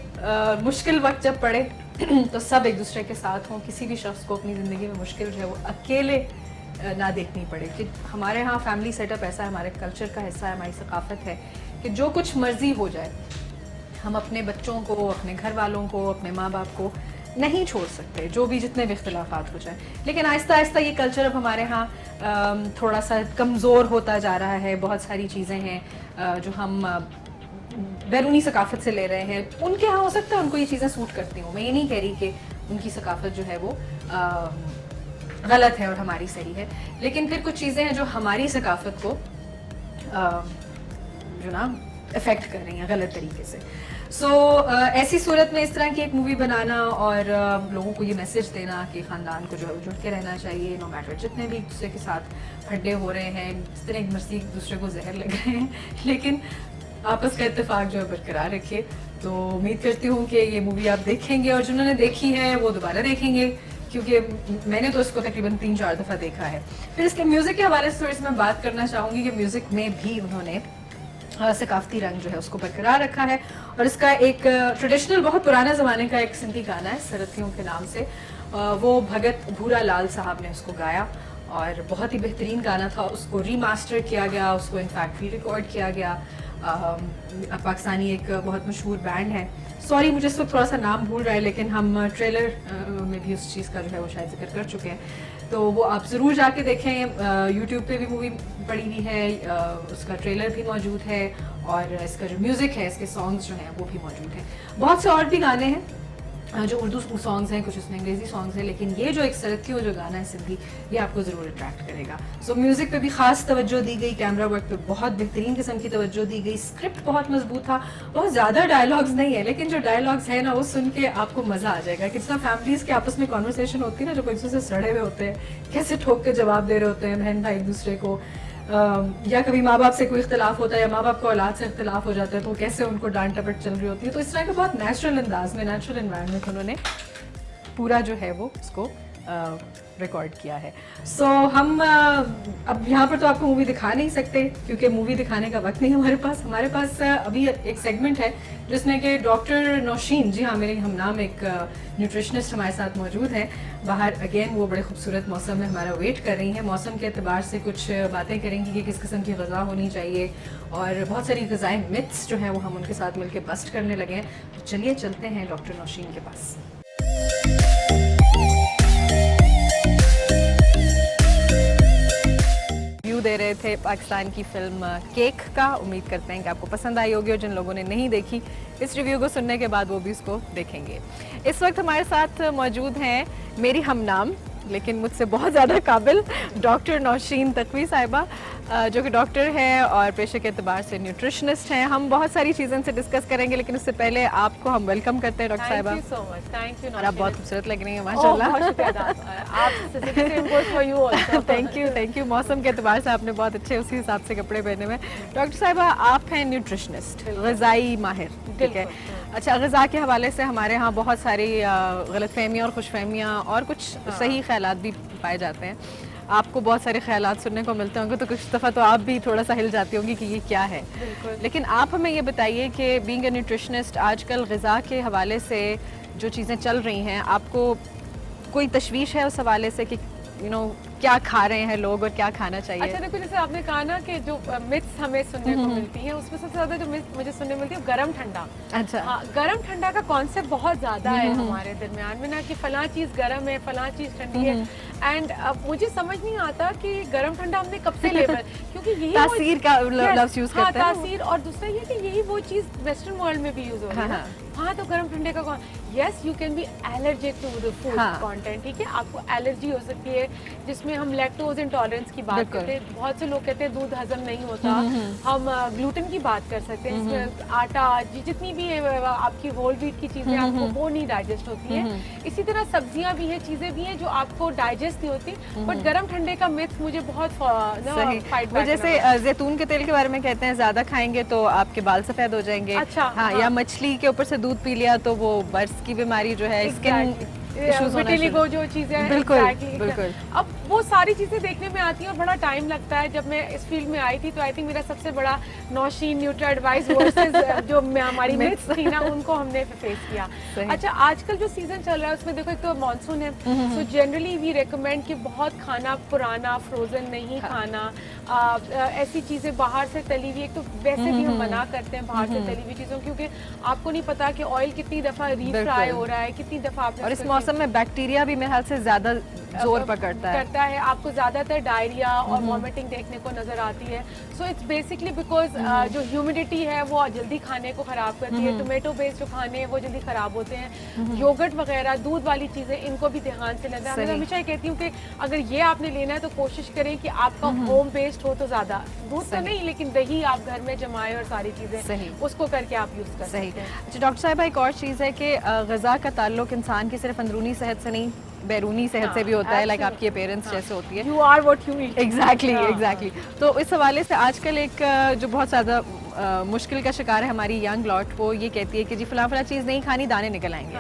मुश्किल वक्त जब पड़े तो सब एक दूसरे के साथ हों. किसी भी शख्स को अपनी ज़िंदगी में मुश्किल जो है वो अकेले ना देखनी पड़े. कि हमारे यहाँ फैमिली सेटअप ऐसा है, हमारे कल्चर का हिस्सा है, हमारी सकाफत है कि जो कुछ मर्जी हो जाए हम अपने बच्चों को, अपने घर वालों को, अपने माँ बाप को नहीं छोड़ सकते, जो भी जितने भी इख्तिलाफात हो जाए. लेकिन आहिस्ता आहिस्ता ये कल्चर अब हमारे यहाँ थोड़ा सा कमज़ोर होता जा रहा है. बहुत सारी चीज़ें हैं जो हम बैरूनी सकाफत से ले रहे हैं. उनके यहाँ हो सकता है उनको ये चीज़ें सूट करती हूँ, मैं ये नहीं कह रही कि उनकी सकाफत जो है वो गलत है और हमारी सही है, लेकिन फिर कुछ चीज़ें हैं जो हमारी सकाफत को जो ना अफेक्ट कर रही हैं गलत तरीके से. ऐसी सूरत में इस तरह की एक मूवी बनाना और लोगों को ये मैसेज देना कि ख़ानदान को जो है जुड़ के रहना चाहिए, नो मैटर जितने भी एक दूसरे के साथ फड्डे हो रहे हैं, जिस तरह की मर्जी एक दूसरे को जहर लग रहे हैं, लेकिन आपस का इत्तेफाक जो है बरकरार रखिए. तो उम्मीद करती हूँ कि ये मूवी आप देखेंगे और जिन्होंने देखी है वो दोबारा देखेंगे, क्योंकि मैंने तो इसको तकरीबन 3-4 दफ़ा देखा है. फिर इसके म्यूज़िक के हवाले से थोड़ी सी मैं बात करना चाहूँगी कि म्यूज़िक में भी उन्होंने सकाफती रंग जो है उसको बरकरार रखा है. और इसका एक ट्रेडिशनल बहुत पुराने ज़माने का एक सिंधी गाना है सरथियों के नाम से, वो भगत भूरा लाल साहब ने उसको गाया और बहुत ही बेहतरीन गाना था. उसको रीमास्टर किया गया, उसको इनफैक्ट री रिकॉर्ड किया गया. पाकिस्तानी एक बहुत मशहूर बैंड है, सॉरी मुझे इस वक्त थोड़ा सा नाम भूल रहा है, लेकिन हम ट्रेलर में भी उस चीज़ का जो है वो शायद जिक्र कर चुके हैं, तो वो आप ज़रूर जाके देखें. यूट्यूब पे भी मूवी पड़ी हुई है, उसका ट्रेलर भी मौजूद है और इसका जो म्यूज़िक है, इसके सॉन्ग्स जो हैं वो भी मौजूद हैं. बहुत से और भी गाने हैं जो उर्दू सॉन्ग्स हैं, कुछ उसमें अंग्रेज़ी सॉन्ग्स हैं, लेकिन ये जो एक सरथियों जो गाना है सिंधी, ये आपको ज़रूर अट्रैक्ट करेगा. म्यूज़िक पे भी ख़ास तवज्जो दी गई, कैमरा वर्क पे बहुत बेहतरीन किस्म की तवज्जो दी गई. स्क्रिप्ट बहुत मजबूत था, बहुत ज़्यादा डायलॉग्स नहीं है, लेकिन जो डायलॉग्स है ना वो सुन के आपको मज़ा आ जाएगा. किस तरह फैमिलीज़ के आपस में कॉन्वर्सेशन होती है ना, जो एक दूसरे से सड़े हुए होते हैं, कैसे ठोक के जवाब दे रहे होते हैं बहन भाई एक दूसरे को. या कभी माँ बाप से कोई इख्तलाफ होता है या माँ बाप को औलाद से इख्तलाफ हो जाता है तो कैसे उनको डांट टपट चल रही होती है, तो इस तरह का बहुत नेचुरल अंदाज में, नेचुरल एनवायरनमेंट उन्होंने पूरा जो है वो उसको रिकॉर्ड किया है. सो हम अब यहाँ पर तो आपको मूवी दिखा नहीं सकते क्योंकि मूवी दिखाने का वक्त नहीं है हमारे पास अभी एक सेगमेंट है जिसमें कि डॉक्टर नौशीन, जी हाँ मेरे हम नाम, एक न्यूट्रिशनिस्ट हमारे साथ मौजूद हैं बाहर. अगेन वो बड़े खूबसूरत मौसम में हमारा वेट कर रही हैं. मौसम के अतबार से कुछ बातें करेंगी कि किस किस्म की ग़िज़ा होनी चाहिए और बहुत सारी ग़िज़ाई मिथ्स जो हैं वो हम उनके साथ मिलकर बस्ट करने लगे हैं. तो चलिए चलते हैं डॉक्टर नौशीन के पास. दे रहे थे पाकिस्तान की फिल्म केक का. उम्मीद करते हैं कि आपको पसंद आई होगी और जिन लोगों ने नहीं देखी इस रिव्यू को सुनने के बाद वो भी इसको देखेंगे. इस वक्त हमारे साथ मौजूद हैं मेरी हमनाम लेकिन मुझसे बहुत ज़्यादा काबिल डॉक्टर नौशीन तकवी साहिबा, जो कि डॉक्टर हैं और पेशे के एतबार से न्यूट्रिशनिस्ट हैं. हम बहुत सारी चीज़ें से डिस्कस करेंगे लेकिन उससे पहले आपको हम वेलकम करते हैं डॉक्टर साहिबा. Thank you so much. Thank you. और आप बहुत खूबसूरत लग रही हैं माशाल्लाह. Thank you. मौसम के एतबार से आपने बहुत अच्छे उसी हिसाब से कपड़े पहने हुए. डॉक्टर साहिबा आप हैं न्यूट्रिशनिस्ट, ग़िज़ाई माहिर, ठीक है. अच्छा, ग़िज़ा के हवाले से हमारे यहाँ बहुत सारी गलतफहमियाँ और खुशफहमियाँ और कुछ सही ख़यालात भी पाए जाते हैं. आपको बहुत सारे ख़यालात सुनने को मिलते होंगे तो कुछ दफ़ा तो आप भी थोड़ा सा हिल जाती होंगी कि ये क्या है. लेकिन आप हमें ये बताइए कि बीइंग अ न्यूट्रिशनिस्ट आजकल ग़िज़ा के हवाले से जो चीज़ें चल रही हैं, आपको कोई तशवीश है उस हवाले से कि क्या खा रहे हैं लोग और क्या खाना चाहिए? अच्छा देखो, जैसे आपने कहा ना कि जो मिथ्स हमें सुनने को मिलती हैं उसमें सबसे ज्यादा जो मिथ मुझे सुनने मिलती है गरम ठंडा. अच्छा. हाँ, गरम ठंडा का कॉन्सेप्ट बहुत ज्यादा है हमारे दरमियान में ना, कि फलां चीज गरम है, फलां चीज ठंडी है. एंड मुझे समझ नहीं आता कि गरम ठंडा हमने कब से लेबल, क्योंकि यही तासीर का लफ्ज़ यूज करते हैं. तासीर. और दूसरा ये कि यही वो चीज वेस्टर्न वर्ल्ड में भी यूज हो रही है. हाँ, तो गरम ठंडे का कौन, yes you can be allergic to the food content, ठीक है. आपको एलर्जी हो सकती है जिसमें हम लैक्टोज इंटॉलरेंस की बात करते हैं. बहुत से लोग कहते हैं दूध हजम नहीं होता. हम ग्लूटेन की बात कर सकते हैं, इसमें आटा जितनी भी आपकी होल व्हीट की चीजें आपको वो नहीं डाइजेस्ट होती है. इसी तरह सब्जियां भी हैं, चीजें भी हैं जो आपको डाइजेस्ट नहीं होती. बट गरम ठंडे का मिथ मुझे बहुत फाइट. वो जैसे जैतून के तेल के बारे में कहते हैं ज्यादा खाएंगे तो आपके बाल सफेद हो जाएंगे. अच्छा. हाँ, या मछली के ऊपर से दूध पी लिया तो वो बर्स की बीमारी जो है, स्किन विटिलिगो जो चीजें हैं. बिल्कुल. अब वो सारी चीजें देखने में आती हैं और बड़ा टाइम लगता है. जब मैं इस फील्ड में आई थी तो आई थिंक मेरा सबसे बड़ा नौशीन न्यूट्री एडवाइस वर्सेस जो हमारी मिथ्स थी ना, उनको हमने फेस किया. अच्छा, आजकल जो सीजन चल रहा है उसमें देखो, एक तो मानसून है, सो जनरली वी रिकमेंड कि बहुत खाना पुराना फ्रोजन नहीं खाना. ऐसी चीजें बाहर से तली हुई, एक तो वैसे भी हम मना करते हैं बाहर से तली हुई चीजों, क्योंकि आपको नहीं पता कि ऑयल कितनी दफा रीफ्राई हो रहा है, कितनी दफा आपने, और इस मौसम में बैक्टीरिया भी मेरे ख्याल से ज्यादा जोर पकड़ता है. आपको ज्यादातर डायरिया और वॉमिटिंग देखने को नजर आती है. सो इट्स बेसिकली बिकॉज जो ह्यूमिडिटी है वो जल्दी खाने को खराब करती है. टोमेटो बेस्ड जो खाने हैं वो जल्दी खराब होते हैं. योगर्ट वगैरह, दूध वाली चीजें, इनको भी ध्यान से लेना है. मैं हमेशा कहती हूँ कि अगर ये आपने लेना है तो कोशिश करें कि आपका होम बेस्ड हो. तो ज्यादा दूध तो नहीं, लेकिन दही आप घर में जमाए और सारी चीजें उसको करके आप यूज कर सकते हैं. अच्छा डॉक्टर साहिबा, एक और चीज़ है कि ग़िज़ा का ताल्लुक इंसान की सिर्फ अंदरूनी सेहत से नहीं, बैरूनी सेहत से भी होता है. लाइक आपकी अपीयरेंस जैसे होती है, you are what you eat. Exactly. तो इस हवाले से आजकल एक जो बहुत ज़्यादा मुश्किल का शिकार है हमारी यंग लॉट, वो ये कहती है कि जी फला चीज़ नहीं खानी, दाने निकल आएंगे.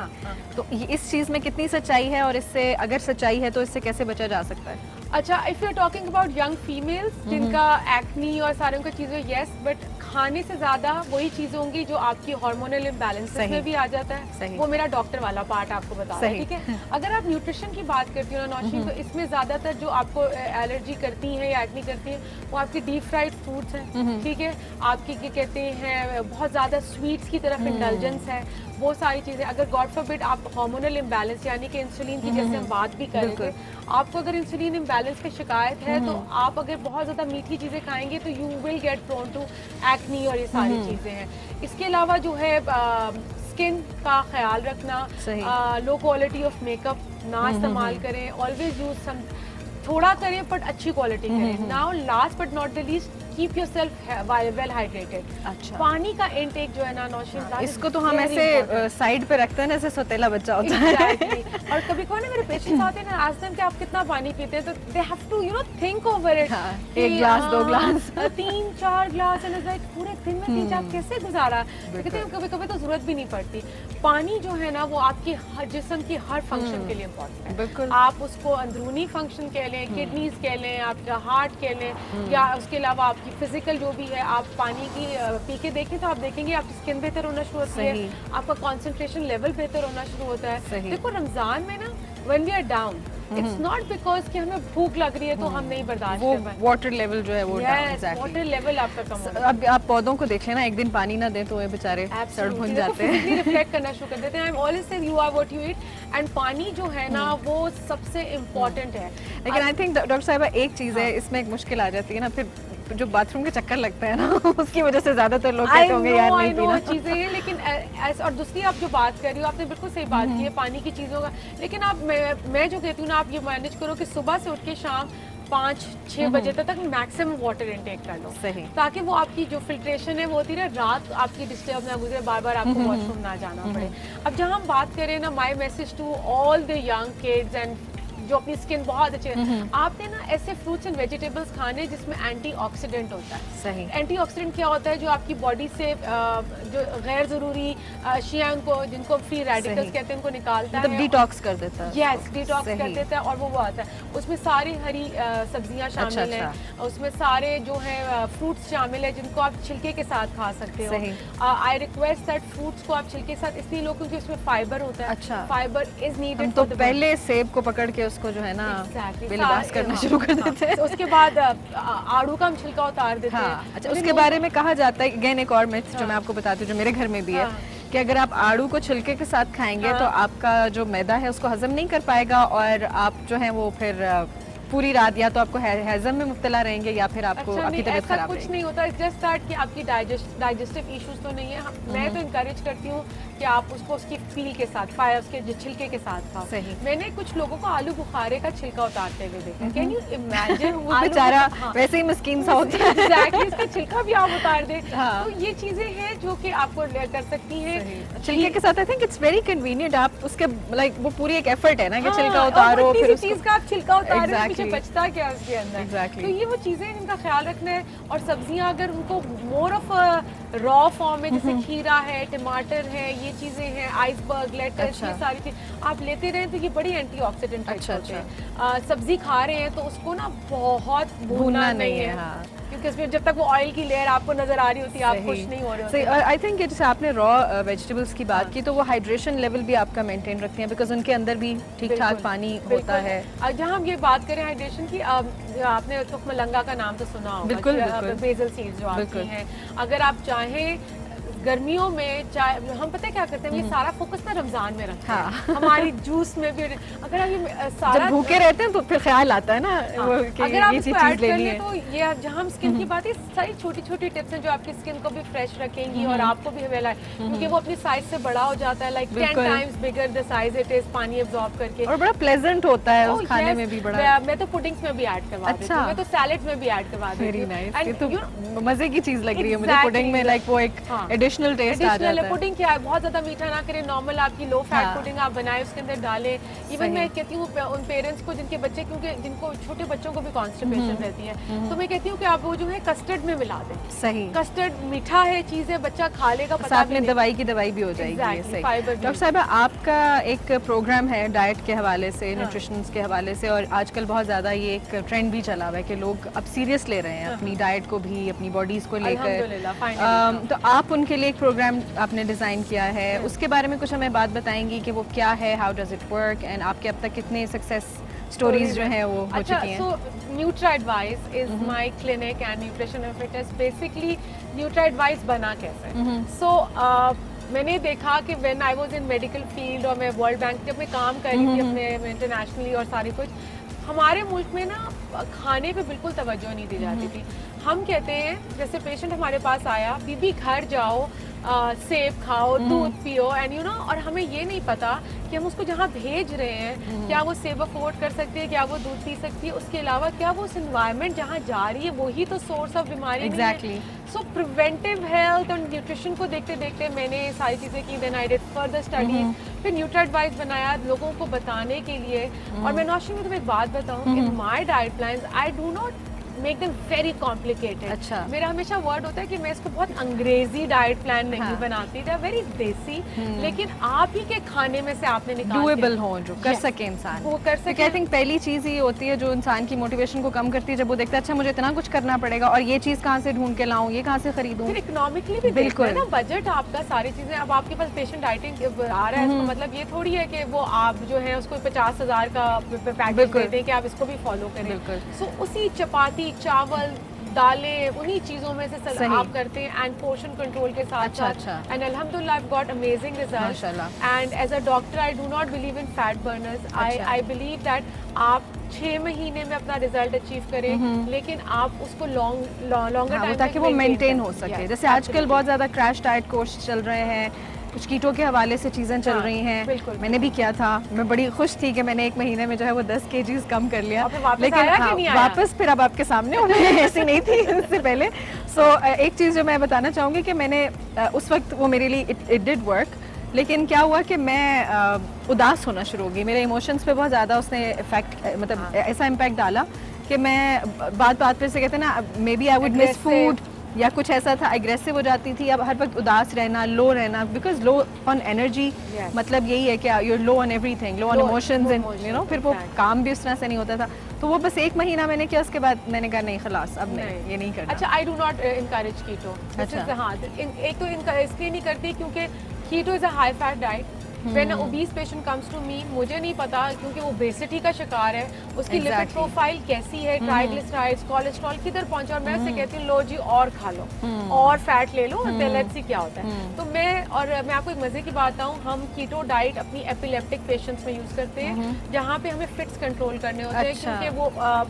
तो इस चीज़ में कितनी सच्चाई है और इससे अगर सच्चाई है तो इससे कैसे बचा जा सकता है? अच्छा, if you are talking about young females जिनका एक्नी और सारे उनका चीजें, यस, बट खाने से ज्यादा वही चीजें होंगी जो आपकी हार्मोनल इम्बैलेंसेस में भी आ जाता है. वो मेरा डॉक्टर वाला पार्ट आपको बता रहा है, ठीक है. अगर आप न्यूट्रिशन की बात करती हो ना नौशीन, तो इसमें ज्यादातर जो आपको एलर्जी करती है या एक्नी करती है वो आपकी डीप फ्राइड फूड्स हैं, ठीक है. आपकी क्या कहते हैं, बहुत ज्यादा स्वीट्स की तरफ इंडल्जेंस है, वो सारी चीजें. अगर गॉड फॉरबिड आप हार्मोनल इम्बैलेंस यानी कि इंसुलिन की जैसे हम बात भी कर रहे थे, आपको अगर इंसुलिन इम्बैलेंस की शिकायत है तो आप अगर बहुत ज़्यादा मीठी चीज़ें खाएंगे तो you will get prone to acne और ये सारी चीज़ें हैं. इसके अलावा जो है स्किन का ख्याल रखना, लो क्वालिटी ऑफ मेकअप ना इस्तेमाल करें. ऑलवेज यूज सम تھوڑا کریں بٹ اچھی کوالٹی کریں. Now last but not the least, keep yourself well hydrated. اچھا, پانی کا انٹیک جو ہے نا نوشین, اس کو تو ہم ایسے سائڈ پہ رکھتے ہیں نا جیسے سوتیلا بچہ ہوتا ہے. اور کبھی کبھی نا میرے پیشنٹس آتے ہیں نا, آج تک کہ آپ کتنا پانی پیتے ہیں, تو the have to you know think over it. 1 glass 2 glass 3-4 glass, and like پورے دن میں 3-4 کیسے گزارا. کہتے ہیں کبھی کبھی تو ضرورت بھی نہیں پڑتی. پانی جو ہے نا وہ آپ کے جسم کی ہر فنکشن کے لیے امپورٹنٹ ہے. بالکل, آپ اس کو اندرونی فنکشن کہہ لیں, کڈنیز کہہ لیں, آپ کا ہارٹ کہہ لیں, یا اس کے علاوہ آپ کی فزیکل جو بھی ہے, آپ پانی کی پی کے دیکھیں تو آپ دیکھیں گے آپ کی اسکن بہتر ہونا شروع ہوتی ہے, آپ کا کانسنٹریشن لیول بہتر ہونا شروع ہوتا ہے. دیکھو رمضان میں نا when we are down, it's not because کہ ہمیں بھوک لگ رہی ہے تو ہم نہیں برداشت کر پائیں. واٹر لیول جو ہے وہ واٹر لیول آپ کا کم ہوتا ہے. اب آپ پودوں کو دیکھ لینا, ایک دن پانی نہ دیں تو یہ بیچارے سڑ بھن جاتے ہیں. ریفلیکٹ کرنا شروع کر دیتے ہیں. I'm always say you are what you eat, and پانی جو ہے نا وہ سب سے امپورٹنٹ ہے. لیکن آئی تھنک ڈاکٹر صاحبہ ایک چیز ہے, اس میں ایک مشکل آ جاتی ہے نا, پھر جو باتھ روم کے چکر لگتا ہے نا, اس کی وجہ سے زیادہ تر لوگ کہتے ہوں گے یار نہیں پینا چیزیں ہیں. لیکن اور دوسری آپ جو بات کر رہی ہو, آپ نے بالکل صحیح بات کی ہے پانی کی چیزوں کا. لیکن آپ میں جو کہتی ہوں نا, آپ یہ مینیج کرو کہ صبح سے اٹھ کے شام 5-6 بجے تک میکسیمم واٹر انٹیک کر لو, تاکہ وہ آپ کی جو فلٹریشن ہے وہ ہوتی ہے, رات آپ کی ڈسٹرب نہ گزرے, بار بار آپ کو واش روم نہ جانا پڑے. اب جہاں ہم بات کریں نا, my message to all the young kids and جو اپنی اسکن بہت اچھے ہیں, آپ نے نا ایسے فروٹس اینڈ ویجیٹیبلس کھانے جس میں اینٹی آکسیڈنٹ ہوتا ہے. صحیح. اینٹی آکسیڈنٹ کیا ہوتا ہے, جو آپ کی باڈی سے جو غیر ضروری اشیاء ان کو, جن کو فری ریڈیکلز کہتے ہیں, ان کو نکالتا ہے, ڈیٹاکس کر دیتا ہے. یس, ڈیٹاکس کر دیتا ہے. اور وہ آتا ہے اس میں ساری ہری سبزیاں شامل ہیں, اس میں سارے جو ہیں فروٹس شامل ہیں جن کو آپ چھلکے کے ساتھ کھا سکتے ہو. آئی ریکویسٹ دیٹ فروٹس کو آپ چھلکے کے ساتھ اس لیے لو کیونکہ اس میں فائبر ہوتا ہے. اچھا, فائبر از نیڈڈ. تو پہلے سیب کو پکڑ کے اس کو جو ہے نا بے لباس کرنا شروع کر دیتے ہیں. اس کے بعد آڑو کا ہم چھلکا اتار دیتے ہیں. اچھا, اس کے بارے میں کہا جاتا ہے اگین ایک اور میتھ جو میں آپ کو بتاتی ہوں, جو میرے گھر میں بھی ہے, کہ اگر آپ آڑو کو چھلکے کے ساتھ کھائیں گے تو آپ کا جو میدا ہے اس کو ہضم نہیں کر پائے گا, اور آپ جو ہیں وہ پھر پوری رات یا تو آپ کو ہیزم میں مبتلا رہیں گے, یا پھر آپ کو آپ کی طبیعت خراب رہے گی. کچھ نہیں ہوتا, جسٹ دیٹ کہ آپ کی ڈائجسٹو ایشوز تو نہیں ہے. میں تو انکریج کرتی ہوں کہ آپ اس کو اس کی پیل کے ساتھ, اس کے چھلکے کے ساتھ کھاؤ. میں نے کچھ لوگوں کو آلو بخارے کا چھلکا اتارتے ہوئے دیکھا. کین یو امیجن, وہ بیچارہ ویسے ہی مسکین سا ہوتا ہے. ایگزیکٹلی, اس کا چھلکا بھی آپ اتار دیں. تو یہ چیزیں ہیں جو کہ آپ کو کر سکتی ہیں چھلکے کے ساتھ. I think it's very convenient. آپ اس کے لائک وہ پوری ایک ایفرٹ ہے نا کہ چھلکا اتارو, پھر اس چیز کا آپ چھلکا اتارو, پیچھے بچتا کیا اس کے اندر. تو یہ وہ چیزیں جن کا خیال رکھنا ہے. اور سبزیاں اگر ان کو مور آف را فارم میں, جیسے کھیرا ہے, ٹماٹر ہے, یہ چیزیں ہیں, آئس برگ, لیٹس, یہ ساری چیز آپ لیتے رہیں تو یہ بڑی اینٹی آکسیڈنٹ ہوتے ہیں. سبزی کھا رہے ہیں تو اس کو نا بہت بھوننا نہیں ہے, کیونکہ اس میں جب تک وہ آئل کی لیئر آپ کو نظر آ رہی ہوتی ہے آپ خوش نہیں ہو رہے ہوتے. آئی تھنک جیسے آپ نے را ویجیٹیبلس کی بات کی, تو وہ ہائیڈریشن لیول بھی آپ کا مینٹین رکھتی ہیں, بیکاز ان کے اندر بھی ٹھیک ٹھاک پانی ہوتا ہے. جہاں ہم یہ بات کریں ہائیڈریشن کی, آپ نے تخم لنگا کا نام تو سنا ہوگا, بالکل, بیزل سیڈز جو آتی ہیں. اگر آپ چاہیں گرمیوں میں, ہم پتہ کیا کرتے ہیں, یہ سارا فوکس نا رمضان میں رکھتے ہیں. ہماری جوس میں بھی اگر آپ یہ سارا جب بھوکے رہتے ہیں تو پھر خیال آتا ہے نا اگر آپ اس کو ایڈ کر لیں, تو یہ جہاں ہم اسکن کی بات ہے, ساری چھوٹی چھوٹی ٹپس ہیں جو آپ کی اسکن کو بھی فریش رکھیں گی اور آپ کو بھی ہیویلا ہے, کیونکہ وہ اپنی سائز سے بڑا ہو جاتا ہے, like 10 times bigger the size it is, پانی ایبزارب کر کے, اور بڑا پلیزنٹ ہوتا ہے اس کھانے میں بھی. بڑا میں تو پڈنگس میں بھی ایڈ کروا دیتی ہوں, میں تو سیلڈ میں بھی ایڈ کروا دیتی ہوں. یہ تو مزے کی چیز لگ رہی ہے مجھے پڈنگ میں, لائک وہ ایک ایڈیشنل ٹیسٹ آ جاتا ہے. پڈنگ کیا ہے, بہت زیادہ میٹھا نہ کریں, نارمل آپ کی لو فیٹ پڈنگ آپ بنائیں, اس کے اندر ڈالیں. ایون میں کہتی ہوں ان پیرنٹس کو جن کے بچے, کیونکہ جن کو چھوٹے بچوں کو بھی کانسٹیپیشن رہتی ہے, تو میں کہتی ہوں کہ آپ وہ جو ہے کسٹرڈ میں ملا دیں. صحیح, کسٹرڈ میٹھا ہے, چیز ہے, بچہ کھا لے گا, ساتھ میں دوائی کی دوائی بھی ہو جائے گی. ڈاکٹر صاحبہ, آپ کا ایک پروگرام ہے ڈائٹ کے حوالے سے, نیوٹریشنس کے حوالے سے, اور آج کل بہت زیادہ یہ ایک ٹرینڈ بھی چلا ہوا ہے کہ لوگ اب سیریس لے رہے ہیں اپنی ڈائٹ کو بھی, اپنی باڈیز کو لے کر. تو آپ ان کے لیے ایک پروگرام آپ نے ڈیزائن کیا ہے, اس کے بارے میں کچھ ہمیں بات بتائیں گی کہ وہ کیا ہے, how does it work, and آپ کے اب تک کتنے سکسیس اسٹوریز جو ہیں وہ ہو چکی ہیں. So Nutra Advise is my clinic and nutrition and fitness. Basically Nutra Advise بنا کیسے, سو میں نے دیکھا کہ when I was in medical field, اور میں ورلڈ بینک جب میں کام کر رہی تھی اپنے انٹرنیشنلی اور ساری کچھ, ہمارے ملک میں نا کھانے پہ بالکل توجہ نہیں دی جاتی تھی. ہم کہتے ہیں جیسے پیشنٹ ہمارے پاس آیا, بی بی گھر جاؤ, सेब खाओ, दूध पियो, एंड यू नो, और हमें ये नहीं पता कि हम उसको जहाँ भेज रहे हैं क्या वो सेब अफोर्ड कर सकती है, क्या वो दूध पी सकती है, उसके अलावा क्या वो उस एनवायरनमेंट जहाँ जा रही है वही तो सोर्स ऑफ बीमारी Exactly. नहीं है। सो प्रिवेंटिव हेल्थ और न्यूट्रिशन को देखते देखते मैंने सारी चीज़ें की, then I did further studies, फिर न्यूट्री एडवाइस बनाया लोगों को बताने के लिए। और मैं नौशी में तुम्हें एक बात बताऊँ, in my diet plans I do not make them very complicated. अच्छा। मेरा हमेशा वर्ड होता है कि मैं इसको बहुत अंग्रेजी डाइट प्लान नहीं बनाती, दे आर वेरी देसी, लेकिन आप ही के खाने में से आपने निकाल डूएबल हो, जो कर सके इंसान, वो कर सके। आई थिंक पहली चीज ये होती है जो इंसान की मोटिवेशन को कम करती है, जब वो देखता है अच्छा मुझे इतना कुछ करना पड़ेगा और ये चीज कहाँ से ढूंढ के लाऊं, ये कहाँ से खरीदूं। फिर इकोनॉमिकली भी बिल्कुल ना, बजट आपका, सारी चीजें। अब आपके पास पेशेंट डाइटिंग आ रहा है, इसका मतलब ये थोड़ी है कि वो आप जो है उसको 50,000 का पैकेज दे दें कि आप इसको भी फॉलो करें। बिल्कुल। सो उसी चपाती, चावल, दालें, उन्हीं चीजों में से आप करते हैं, एंड पोर्शन कंट्रोल के साथ साथ, एंड अल्हम्दुलिल्लाह I got amazing results. And as a doctor I do not believe in fat burners, I believe that आप 6 महीने में अपना रिजल्ट अचीव करें, लेकिन आप उसको लॉन्गर टाइम ताकि वो मेंटेन हो सके। जैसे आजकल बहुत ज्यादा क्रैश डाइट कोर्स चल रहे हैं, कुछ कीटो के हवाले से चीज़ें चल रही हैं, मैंने भी किया था, मैं बड़ी खुश थी कि मैंने 1 महीने में जो है वो 10 kgs कम कर लिया, लेकिन वापस फिर अब आपके सामने हूँ, मैं ऐसी नहीं थी इससे पहले। सो एक चीज़ जो मैं बताना चाहूँगी कि मैंने उस वक्त वो मेरे लिए इट डिड वर्क, लेकिन क्या हुआ कि मैं उदास होना शुरू हो गई, मेरे इमोशंस पे बहुत ज़्यादा उसने इफेक्ट, मतलब ऐसा इम्पैक्ट डाला कि मैं बात बात पे से कहते हैं ना, maybe I would miss food या कुछ ऐसा था, एग्रेसिव हो जाती थी। अब हर वक्त उदास रहना, लो रहना, बिकॉज लो ऑन एनर्जी, मतलब यही है कि you're low on everything, low on emotions, and you know, फिर वो काम भी उस तरह से नहीं होता था। तो वो बस 1 महीना मैंने किया, उसके बाद मैंने कहा नहीं खलास, अब नहीं, ये नहीं करना। अच्छा, I do not encourage keto. अच्छा, हाँ, एक तो इसलिए नहीं करती क्योंकि keto is a high fat diet. When an obese patient comes to me, मुझे नहीं पता क्योंकि वो ओबेसिटी का शिकार है, उसकी लिपिड प्रोफाइल कैसी है, ट्राइग्लिसराइड्स, कोलेस्ट्रॉल किधर पहुंचा, और मैं उससे कहती हूँ लो जी और खा लो और फैट ले लो, लेट्स सी क्या होता है। तो मैं आपको एक मजे की बात बताऊँ, हम कीटो डाइट अपनी एपिलेप्टिक पेशेंट्स में यूज करते हैं, जहाँ पे हमें फिट्स कंट्रोल करने होते हैं, क्योंकि वो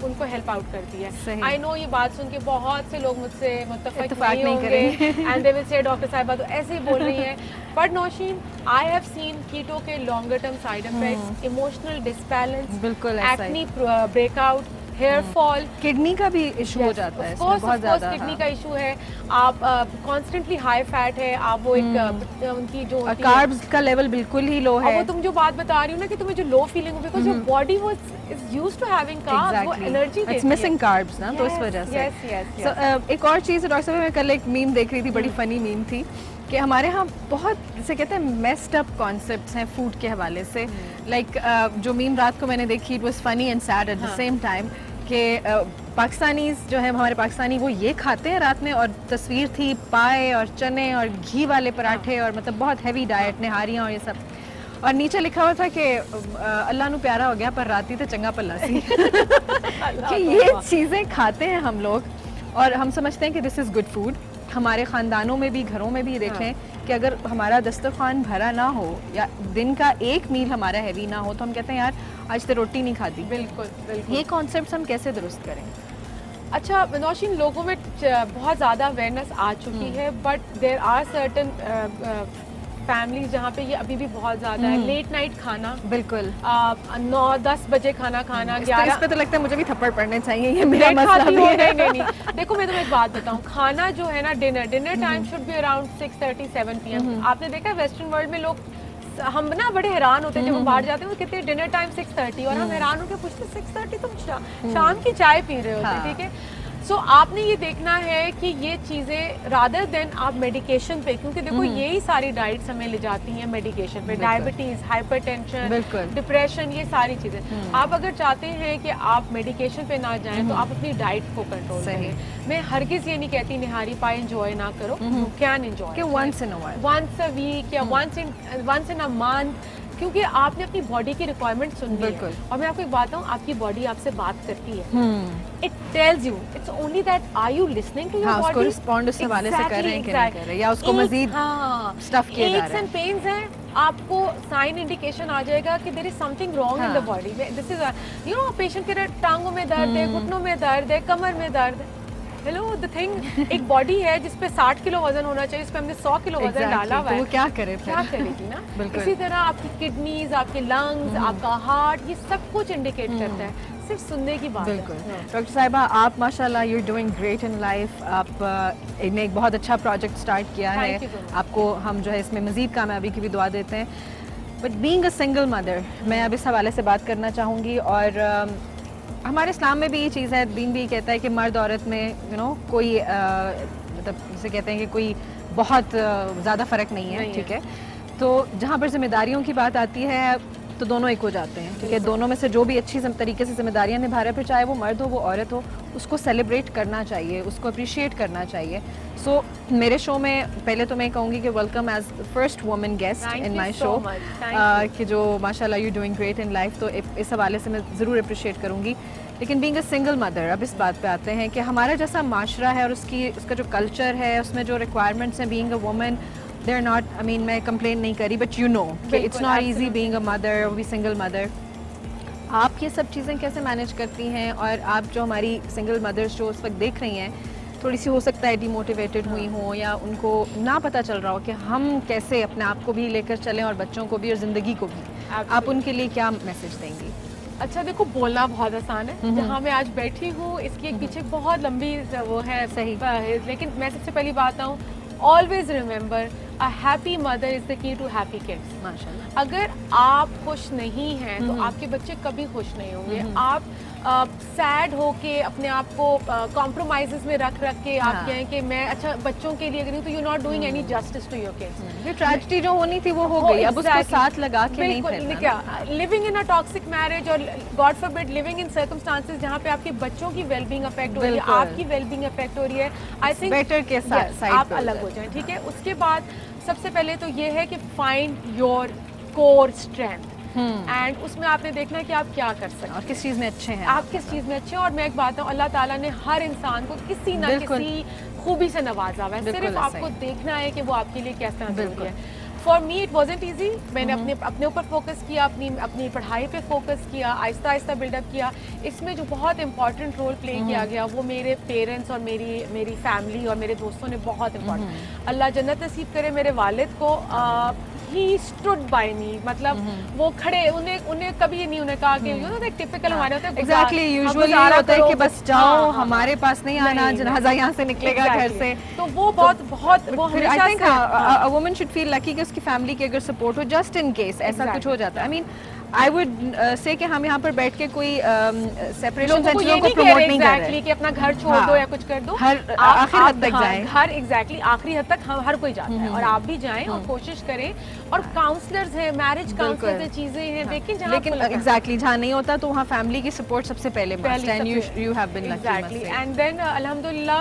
उनको हेल्प आउट करती है। आई नो ये बात सुन के बहुत से लोग मुझसे मुत्तफिक नहीं होंगे, and they will say doctor साहिबा तो ऐसे ही बोल रही हैं, but Nausheen I have seen keto के longer term side effects, emotional disbalance, बिल्कुल acne breakout, hair fall, kidney का भी इशू हो जाता है इसमें बहुत ज़्यादा। किडनी का इशू है, आप कॉन्स्टेंटली हाई फैट है, आप वो एक उनकी जो कार्ब्स का लेवल बिल्कुल ही लो है। वो तुम जो बात बता रही हो ना कि तुम्हें जो लो फीलिंग हो, because your body was is used to having carbs, वो एनर्जी देती है, इट्स मिसिंग कार्ब्स ना, तो इस वजह से। एक और चीज़ डॉक्टर साहब, मैं कल एक मीम देख रही थी, बड़ी फनी मीम थी, कि हमारे यहाँ बहुत जैसे कहते हैं मेस्ड अप कॉन्सेप्ट्स हैं फूड के हवाले से। लाइक जो मीम रात को मैंने देखी, it was funny and sad at the same time, कि पाकिस्तानीज जो है, हमारे पाकिस्तानी वो ये खाते हैं रात में, और तस्वीर थी पाए और चने और घी वाले पराठे, और मतलब बहुत हैवी डाइट, निहारियाँ और ये सब, और नीचे लिखा हुआ था कि अल्लाह नू प्यारा हो गया पर राती तो चंगा पल्ला सी। कि ये चीज़ें खाते हैं हम लोग, और हम समझते हैं कि दिस इज़ गुड फूड। हमारे ख़ानदानों में भी, घरों में भी देख लें कि अगर हमारा दस्तरखान भरा ना हो या दिन का एक मील हमारा हैवी ना हो, तो हम कहते हैं यार आज तो रोटी नहीं खाती। बिल्कुल बिल्कुल। ये कॉन्सेप्ट्स हम कैसे दुरुस्त करें? अच्छा नौशीन, लोगों में बहुत ज़्यादा अवेयरनेस आ चुकी है, but there are certain families जहाँ पे ये अभी भी बहुत ज़्यादा है। लेट नाइट खाना, बिल्कुल 9-10 बजे खाना, 11। इस पे तो लगता है मुझे भी थप्पड़ पड़ने चाहिए, ये मेरा मसला भी है। नहीं। देखो मैं तुम्हें एक बात बताऊँ, खाना जो है ना, dinner time should be around 6:30-7 PM। आपने देखा है वेस्टर्न वर्ल्ड में लोग, हम ना बड़े हैरान होते हैं जब हम बाहर जाते हैं, वो कहते हैं डिनर टाइम 6:30, और हम हैरान होकर पूछते 6:30 तुम शाम की चाय पी रहे होते, ठीक है। सो आपने ये देखना है कि ये चीज़ें रादर देन आप मेडिकेशन पे, क्योंकि देखो यही सारी डाइट्स हमें ले जाती हैं मेडिकेशन पे, डायबिटीज़, हाइपरटेंशन, डिप्रेशन, ये सारी चीज़ें। आप अगर चाहते हैं कि आप मेडिकेशन पे ना जाएं, तो आप अपनी डाइट को कंट्रोल करें। मैं हरगिज़ ये नहीं कहती निहारी पाए एंजॉय ना करो, you can enjoy once in a while, once a week या वंस इन अ मंथ, क्योंकि आपने अपनी बॉडी की रिक्वायरमेंट सुननी है। और मैं आपको एक बात बताऊं, आपकी बॉडी आपसे बात करती है, it tells you, it's only that are you listening to your body, उसको रिस्पॉन्ड उस हवाले से कर रहे हैं कि नहीं कर रहे, या उसको मजीद स्टफ किया जा रहा है। एक्स एंड पेन्स हैं, आपको साइन इंडिकेशन आ जाएगा कि there is something wrong in the body. This is you know, patient के टांगों में दर्द है, घुटनों में दर्द है, कमर में दर्द है, हेलो द थिंग एक बॉडी है जिस पे 60 किलो वजन होना चाहिए, इस पे हमने 100 किलो वजन डाला हुआ तो है, वो क्या करे क्या करेगी ना। बिल्कुल। इसी तरह आपकी किडनीज, आपके लंग्स, आपका हार्ट, ये सब कुछ इंडिकेट करता है, सिर्फ सुनने की बात बिल्कुल। है। डॉक्टर साहिबा, आप माशाल्लाह you are doing great in life. आप ने एक बहुत अच्छा प्रोजेक्ट स्टार्ट किया है, Thank you so much. आपको हम जो है इसमें मज़ीद कामयाबी की भी दुआ देते हैं। But being a single mother, मैं अब इस हवाले से बात करना चाहूँगी, और हमारे इस्लाम में भी ये चीज़ है, दीन भी कहता है कि मर्द औरत में कोई मतलब जिसे कहते हैं कि कोई बहुत ज़्यादा फ़र्क नहीं है, ठीक है। तो जहाँ पर जिम्मेदारियों की बात आती है तो दोनों एक हो जाते हैं, ठीक है। दोनों में से जो भी अच्छी तरीके से जिम्मेदारियां निभा रहे हैं, फिर चाहे वो मर्द हो वो औरत हो, उसको सेलिब्रेट करना चाहिए, उसको अप्रिशिएट करना चाहिए। सो मेरे शो में पहले तो मैं कहूँगी कि welcome as first woman guest in my show, कि जो माशाल्लाह you doing great in life, तो इस हवाले से मैं ज़रूर अप्रिशिएट करूँगी। लेकिन बीइंग अ सिंगल मदर, अब इस बात पे आते हैं कि हमारा जैसा माशरा है और उसका जो कल्चर है, उसमें जो रिक्वायरमेंट्स हैं being a woman, they're not, I mean, मैं कंप्लेन नहीं करी, बट यू नो कि it's not easy being a mother, वो भी सिंगल मदर। आप ये सब चीज़ें कैसे मैनेज करती हैं? और आप जो हमारी सिंगल मदर्स जो उस वक्त देख रही हैं, थोड़ी सी हो सकता है डिमोटिवेटेड हुई हों, या उनको ना पता चल रहा हो कि हम कैसे अपने आप को भी लेकर चलें और बच्चों को भी और ज़िंदगी को भी, आप उनके लिए क्या मैसेज देंगी? अच्छा देखो, बोलना बहुत आसान है, जहाँ मैं आज बैठी हूँ इसकी एक पीछे बहुत लंबी वो है, सही। लेकिन मैं सबसे पहली बात आऊँ, always remember a happy mother is the key to happy kids. माशाल्लाह। अगर आप खुश नहीं हैं तो आपके बच्चे कभी खुश नहीं होंगे। आप सैड होके अपने आप को कॉम्प्रोमाइजेस में रख के आप कहें कि मैं अच्छा बच्चों के लिए करूँ, तो you not doing any justice to your kids. ये ट्रेजेडी जो होनी थी वो हो गई, अब उसको साथ लगा के नहीं बिल्कुल, फिरना। क्या living in a toxic marriage और God forbid living in circumstances जहाँ पे आपके बच्चों की वेलबींग अफेक्ट हो रही है, बिल्कुल। आपकी वेलबींग अफेक्ट हो रही है, आई थिंक बेटर के साथ आप अलग हो जाएं, ठीक है। उसके बाद सबसे पहले तो ये है कि find your core strength, and उसमें आपने देखना है कि आप क्या कर सकते हैं और किस चीज़ में अच्छे हैं, आप किस चीज़ में अच्छे हैं। और मैं एक बात हूँ, अल्लाह ताला ने हर इंसान को किसी ना किसी खूबी से नवाजा हुआ है, सिर्फ आपको देखना है कि वो आपके लिए कैसा जरूरी है। For me it wasn't easy, मैंने अपने ऊपर फोकस किया, अपनी पढ़ाई पे फोकस किया, आहिस्ता आहिस्ता बिल्डअप किया। इसमें जो बहुत इंपॉर्टेंट रोल प्ले किया गया वो मेरे पेरेंट्स और मेरी फैमिली और मेरे दोस्तों ने बहुत इंपॉर्टेंट। अल्लाह जन्नत नसीब करे मेरे वालिद को, ही स्टूड बाय मी, मतलब वो खड़े, उन्हें कभी नहीं उन्हें कहा कि यू नो एक टिपिकल हमारे होते हैं एग्जैक्टली, यूजुअली होता है कि बस जाओ, हमारे पास नहीं आना, जनाजा यहाँ से निकलेगा घर से। तो वो बहुत वो हमेशा I think a woman should feel lucky कि उसकी फैमिली की अगर सपोर्ट हो, जस्ट इन केस ऐसा कुछ हो जाता है। I mean I would say कि हम यहाँ पर बैठ के कोई सेपरेशन को प्रमोट नहीं कर रहे कि अपना घर छोड़ दो या कुछ कर दो, हर आखिर हद तक जाएं, हर एग्जैक्टली आखिरी हद तक हर कोई जाता है, और आप भी जाएं और कोशिश करें। और काउंसलर्स हैं, मैरिज काउंसलर्स हैं, चीजें हैं, लेकिन एग्जैक्टली जहाँ नहीं होता तो वहाँ फैमिली की सपोर्ट सबसे पहले मस्ट है, and you have been lucky. Exactly, and then अल्हम्दुलिल्लाह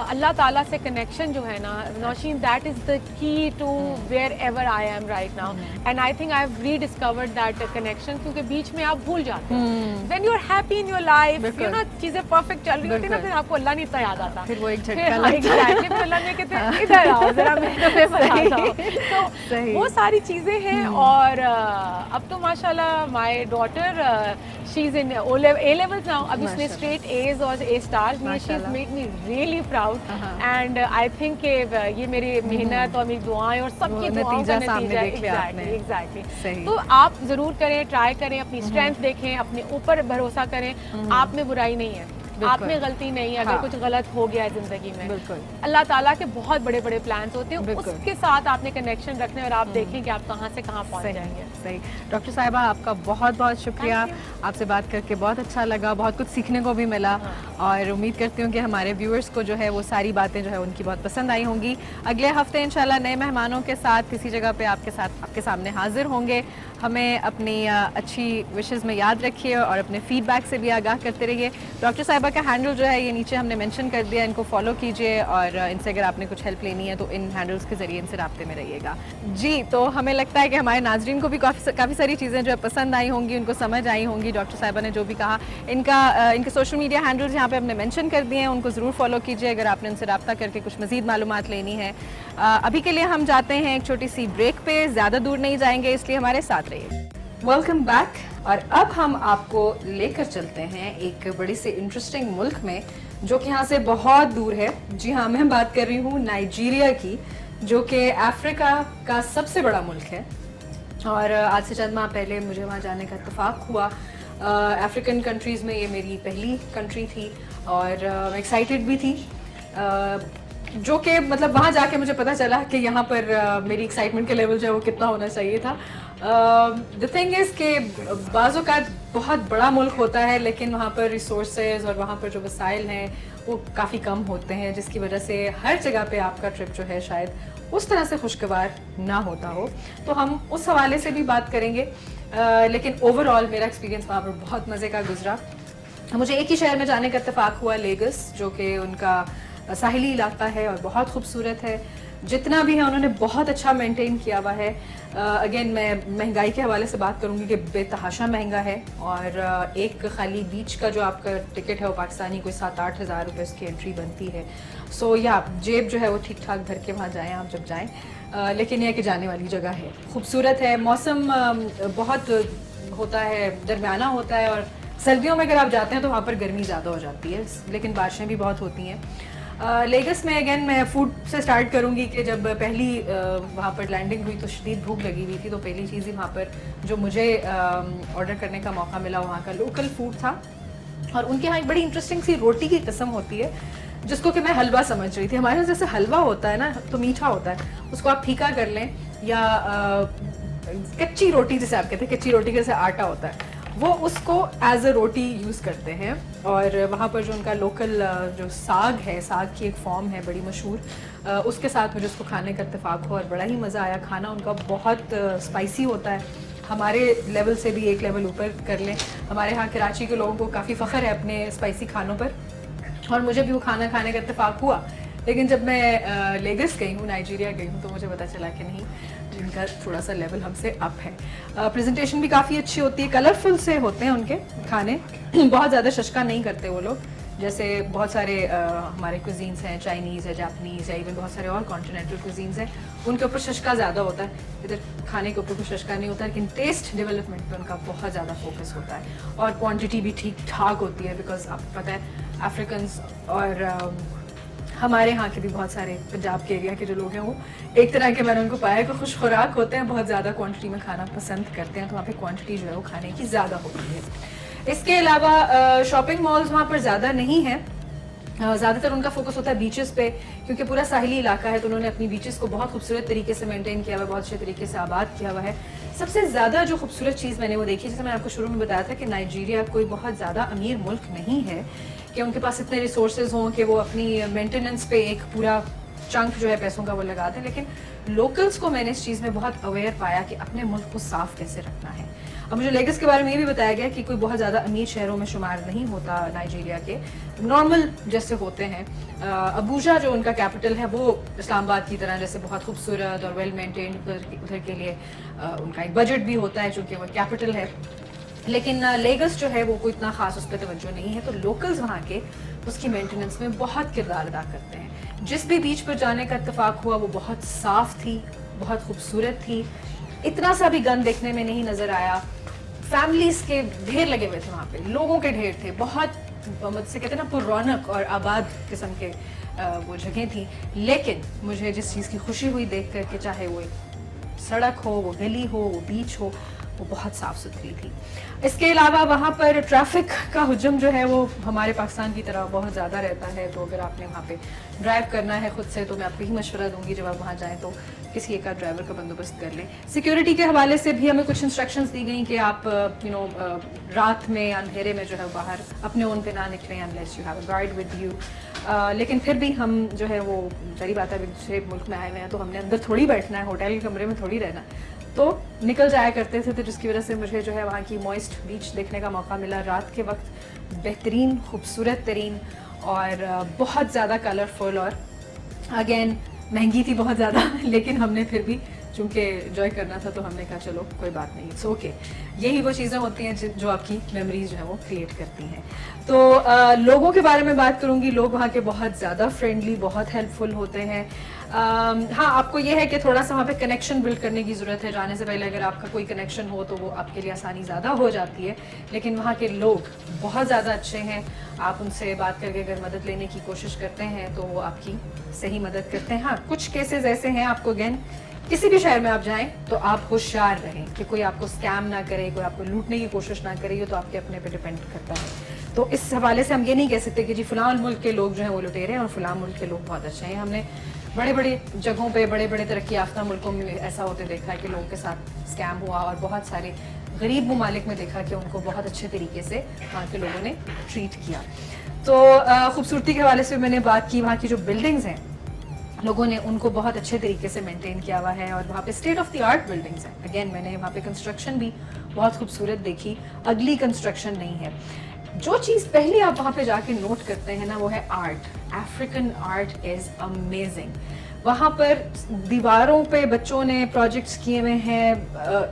अल्लाह ताला से कनेक्शन जो है ना Naushin, that is the key to wherever I am right now, and I think I have rediscovered that connection, क्योंकि बीच में आप भूल जाते हैं when you are happy in your life, you know चीजें परफेक्ट चल रही होती है ना, फिर आपको अल्लाह नहीं इतना याद आता, फिर वो एक झटका एग्जैक्टली, फिर अल्लाह ने कहते हैं इधर आओ जरा मैं तुम्हें बताता हूं। तो वो सारी चीजें हैं। और अब तो माशाल्लाह my daughter she is in A levels now, अब उसने स्ट्रेट एज और A stars, she has made me really proud, and I think ये मेरी मेहनत और मेरी दुआएं और सबकी दुआओं का नतीजा है। एग्जैक्टली, तो आप जरूर करें, ट्राई करें, अपनी स्ट्रेंथ देखें, अपने ऊपर भरोसा करें, आप में बुराई नहीं है, आप में गलती नहीं है। अगर कुछ गलत हो गया है जिंदगी में, अल्लाह ताला के बहुत बड़े बड़े प्लान्स होते हैं, उसके साथ आपने कनेक्शन रखने और आप देखें कि आप कहाँ से कहाँ पहुँच जाएंगे। सही। डॉक्टर साहिबा, आपका बहुत बहुत शुक्रिया, आपसे बात करके बहुत अच्छा लगा, बहुत कुछ सीखने को भी मिला, और उम्मीद करती हूँ कि हमारे व्यूअर्स को जो है वो सारी बातें जो है उनकी बहुत पसंद आई होंगी। अगले हफ्ते इंशाल्लाह नए मेहमानों के साथ किसी जगह पे आपके सामने हाजिर होंगे। हमें अपनी अच्छी विशेज़ में याद रखिए और अपने फीडबैक से भी आगाह करते रहिए। डॉक्टर साहिबा का हैंडल जो है ये नीचे हमने मेंशन कर दिया, इनको फॉलो कीजिए, और इनसे अगर आपने कुछ हेल्प लेनी है तो इन हैंडल्स के ज़रिए इनसे राब्ते में रहिएगा। जी, तो हमें लगता है कि हमारे नाजरीन को भी काफ़ी सारी चीज़ें जो है पसंद आई होंगी, उनको समझ आई होंगी डॉक्टर साहिबा ने जो भी कहा। इनके सोशल मीडिया हैंडल्स यहाँ पे हमने मेंशन कर दिए हैं, उनको ज़रूर फॉलो कीजिए अगर आपने उनसे रब्ता करके कुछ मज़ीद मालूमात लेनी है। अभी के लिए हम जाते हैं एक छोटी सी ब्रेक पे, ज़्यादा दूर नहीं जाएंगे, इसलिए हमारे साथ रहिए। Welcome back. और अब हम आपको लेकर चलते हैं एक बड़ी से इंटरेस्टिंग मुल्क में जो कि यहाँ से बहुत दूर है. जी हाँ, मैं बात कर रही हूँ नाइजीरिया की, जो कि अफ्रीका का सबसे बड़ा मुल्क है. और आज से चंद माह पहले मुझे वहाँ जाने का इत्तेफाक हुआ. अफ्रीकन कंट्रीज़ में ये मेरी पहली कंट्री थी और मैं एक्साइटेड भी थी. जो कि मतलब वहाँ जाके मुझे पता चला कि यहाँ पर मेरी एक्साइटमेंट का लेवल जो है वो कितना होना चाहिए था. द थिंग इज़ कि बाज़ों का बहुत बड़ा मुल्क होता है लेकिन वहाँ पर रिसोर्सेज और वहाँ पर जो वसाइल हैं वो काफ़ी कम होते हैं, जिसकी वजह से हर जगह पे आपका ट्रिप जो है शायद उस तरह से खुशगवार ना होता हो. तो हम उस हवाले से भी बात करेंगे. लेकिन ओवरऑल मेरा एक्सपीरियंस वहाँ पर बहुत मज़े का गुजरा. मुझे एक ही शहर में जाने का इत्तेफाक हुआ, लेगस, जो कि उनका साहिली इलाका है और बहुत खूबसूरत है. जितना भी है उन्होंने बहुत अच्छा मेंटेन किया हुआ है. अगेन मैं महंगाई के हवाले से बात करूंगी कि बेतहाशा महंगा है और एक खाली बीच का जो आपका टिकट है वो पाकिस्तानी कोई 7-8 हज़ार रुपये उसकी एंट्री बनती है. सो या जेब जो है वो ठीक ठाक भर के वहाँ जाएँ आप जब जाएँ. लेकिन यह कि जाने वाली जगह है, खूबसूरत है. मौसम बहुत होता है, दरमियाना होता है. और सर्दियों में अगर आप जाते हैं तो वहाँ पर गर्मी ज़्यादा हो जाती है लेकिन बारिशें भी बहुत होती हैं. लेगस में अगेन मैं फूड से स्टार्ट करूंगी कि जब पहली वहाँ पर लैंडिंग हुई तो शदीद भूख लगी हुई थी. तो पहली चीज़ ही वहाँ पर जो मुझे ऑर्डर करने का मौका मिला वहाँ का लोकल फूड था. और उनके यहाँ एक बड़ी इंटरेस्टिंग सी रोटी की किस्म होती है जिसको कि मैं हलवा समझ रही थी. हमारे यहाँ जैसे हलवा होता है ना तो मीठा होता है, उसको आप फीका कर लें या कच्ची रोटी जिसे आप कहते हैं, कच्ची रोटी के जैसे आटा होता है वो उसको एज अ रोटी यूज़ करते हैं. और वहाँ पर जो उनका लोकल जो साग है, साग की एक फॉर्म है बड़ी मशहूर, उसके साथ मुझे उसको खाने का इत्तेफाक हुआ और बड़ा ही मज़ा आया. खाना उनका बहुत स्पाइसी होता है, हमारे लेवल से भी एक लेवल ऊपर कर लें. हमारे यहाँ कराची के लोगों को काफ़ी फ़ख्र है अपने स्पाइसी खानों पर और मुझे भी वो खाना खाने का इत्तेफाक हुआ. लेकिन जब मैं लेगस गई हूँ, नाइजीरिया गई हूँ, तो मुझे पता चला कि नहीं, जिनका थोड़ा सा लेवल हमसे अप है. प्रेजेंटेशन भी काफ़ी अच्छी होती है, कलरफुल से होते हैं उनके खाने. बहुत ज़्यादा शशका नहीं करते वो लोग, जैसे बहुत सारे हमारे कुजीन्स हैं, चाइनीज़ है, जापनीज़ है, इवन बहुत सारे और कॉन्टिनेंटल कुजीन्स हैं, उनके ऊपर शशका ज़्यादा होता है. इधर खाने के ऊपर कोई शशका नहीं होता, लेकिन टेस्ट डेवलपमेंट पे उनका बहुत ज़्यादा फोकस होता है. और क्वांटिटी भी ठीक ठाक होती है, बिकॉज आपको पता है अफ्रीकन्स और हमारे यहाँ के भी बहुत सारे पंजाब के एरिया के जो लोग हैं वो एक तरह के, मैंने उनको पाया कि खुश खुराक होते हैं, बहुत ज़्यादा क्वांटिटी में खाना पसंद करते हैं. तो वहाँ पे क्वांटिटी जो है वो खाने की ज़्यादा होती है. इसके अलावा शॉपिंग मॉल्स वहाँ पर ज़्यादा नहीं है. ज़्यादातर उनका फोकस होता है बीचेस पे, क्योंकि पूरा साहिली इलाका है तो उन्होंने अपनी बीचेस को बहुत खूबसूरत तरीके से मेंटेन किया हुआ है, बहुत अच्छे तरीके से आबाद किया हुआ है. सबसे ज़्यादा जो खूबसूरत चीज़ मैंने वो देखी, जैसे मैंने आपको शुरू में बताया था कि नाइजीरिया कोई बहुत ज़्यादा अमीर मुल्क नहीं है कि उनके पास इतने रिसोर्सेज हों कि वो अपनी मेंटेनेंस पे एक पूरा चंक जो है पैसों का वो लगा दें. लेकिन लोकल्स को मैंने इस चीज़ में बहुत अवेयर पाया कि अपने मुल्क को साफ़ कैसे रखना है. अब मुझे लेगस के बारे में ये भी बताया गया कि कोई बहुत ज़्यादा अमीर शहरों में शुमार नहीं होता नाइजीरिया के, नॉर्मल जैसे होते हैं. अबूजा जो उनका कैपिटल है वो इस्लामाबाद की तरह जैसे बहुत खूबसूरत और वेल मेंटेन्ड, उधर के लिए उनका एक बजट भी होता है चूँकि वो कैपिटल है. लेकिन लेगस जो है वो कोई इतना ख़ास उस पर तवज्जो नहीं है. तो लोकल्स वहाँ के उसकी मेंटेनेंस में बहुत किरदार अदा करते हैं. जिस भी बीच पर जाने का इत्तेफाक हुआ वो बहुत साफ़ थी, बहुत खूबसूरत थी, इतना सा भी गंद देखने में नहीं नज़र आया. फैमिलीज़ के ढेर लगे हुए थे वहाँ पे, लोगों के ढेर थे, बहुत मुझसे कहते हैं ना पुरौनक और आबाद किस्म के वो जगह थी. लेकिन मुझे जिस चीज़ की खुशी हुई देख कर के, चाहे वो सड़क हो, वो गली हो, वो बीच हो, वो बहुत साफ़ सुथरी थी. इसके अलावा वहाँ पर ट्रैफिक का हुजम जो है वो हमारे पाकिस्तान की तरह बहुत ज़्यादा रहता है. तो अगर आपने वहाँ पे ड्राइव करना है खुद से तो मैं आपको ही मशवरा दूंगी जब आप वहाँ जाएँ तो किसी एक ड्राइवर का बंदोबस्त कर लें. सिक्योरिटी के हवाले से भी हमें कुछ इंस्ट्रक्शंस दी गई कि आप रात में अंधेरे में जो है बाहर अपने ओन पे ना निकलें unless you have a guide with you. लेकिन फिर भी हम जो है वो सारी बात है, दूसरे मुल्क में आए हुए हैं तो हमने अंदर थोड़ी बैठना है, होटल के कमरे में थोड़ी रहना, तो निकल जाया करते थे. तो जिसकी वजह से मुझे जो है वहाँ की मॉइस्ट बीच देखने का मौका मिला रात के वक्त. बेहतरीन, खूबसूरत तरीन और बहुत ज़्यादा कलरफुल. और अगेन महंगी थी बहुत ज़्यादा, लेकिन हमने फिर भी چونکہ انجوائے کرنا تھا تو ہم نے کہا چلو کوئی بات نہیں، اٹس اوکے. یہی وہ چیزیں ہوتی ہیں جو آپ کی میموریز جو ہیں وہ کریٹ کرتی ہیں. تو لوگوں کے بارے میں بات کروں گی. لوگ وہاں کے بہت زیادہ فرینڈلی، بہت ہیلپ فل ہوتے ہیں. ہاں آپ کو یہ ہے کہ تھوڑا سا وہاں پہ کنیکشن بلڈ کرنے کی ضرورت ہے. جانے سے پہلے اگر آپ کا کوئی کنیکشن ہو تو وہ آپ کے لیے آسانی زیادہ ہو جاتی ہے. لیکن وہاں کے لوگ بہت زیادہ اچھے ہیں. آپ ان سے بات کر کے اگر مدد لینے کی کوشش کرتے ہیں تو وہ آپ کی صحیح مدد کرتے ہیں. ہاں کچھ کیسز ایسے ہیں، آپ کو اگین کسی بھی شہر میں آپ جائیں تو آپ ہوشیار رہیں کہ کوئی آپ کو اسکیم نہ کرے، کوئی آپ کو لوٹنے کی کوشش نہ کرے. یہ تو آپ کے اپنے پہ ڈپینڈ کرتا ہے. تو اس حوالے سے ہم یہ نہیں کہہ سکتے کہ جی فلاں ملک کے لوگ جو ہیں وہ لٹیرے ہیں اور فلاں ملک کے لوگ بہت اچھے ہیں. ہم نے بڑے بڑے جگہوں پہ، بڑے بڑے ترقی یافتہ ملکوں میں ایسا ہوتے دیکھا ہے کہ لوگوں کے ساتھ اسکیم ہوا، اور بہت سارے غریب ممالک میں دیکھا کہ ان کو بہت اچھے طریقے سے وہاں کے لوگوں نے ٹریٹ کیا. تو خوبصورتی کے حوالے سے میں نے بات کی. وہاں کی جو بلڈنگز ہیں لوگوں نے ان کو بہت اچھے طریقے سے مینٹین کیا ہوا ہے، اور وہاں پہ state of the art buildings ہیں. اگین میں نے وہاں پہ کنسٹرکشن بھی بہت خوبصورت دیکھی، اگلی کنسٹرکشن نہیں ہے. جو چیز پہلے آپ وہاں پہ جا کے نوٹ کرتے ہیں نا وہ ہے art. African art is amazing. وہاں پر دیواروں پہ بچوں نے پروجیکٹس کیے ہوئے ہیں.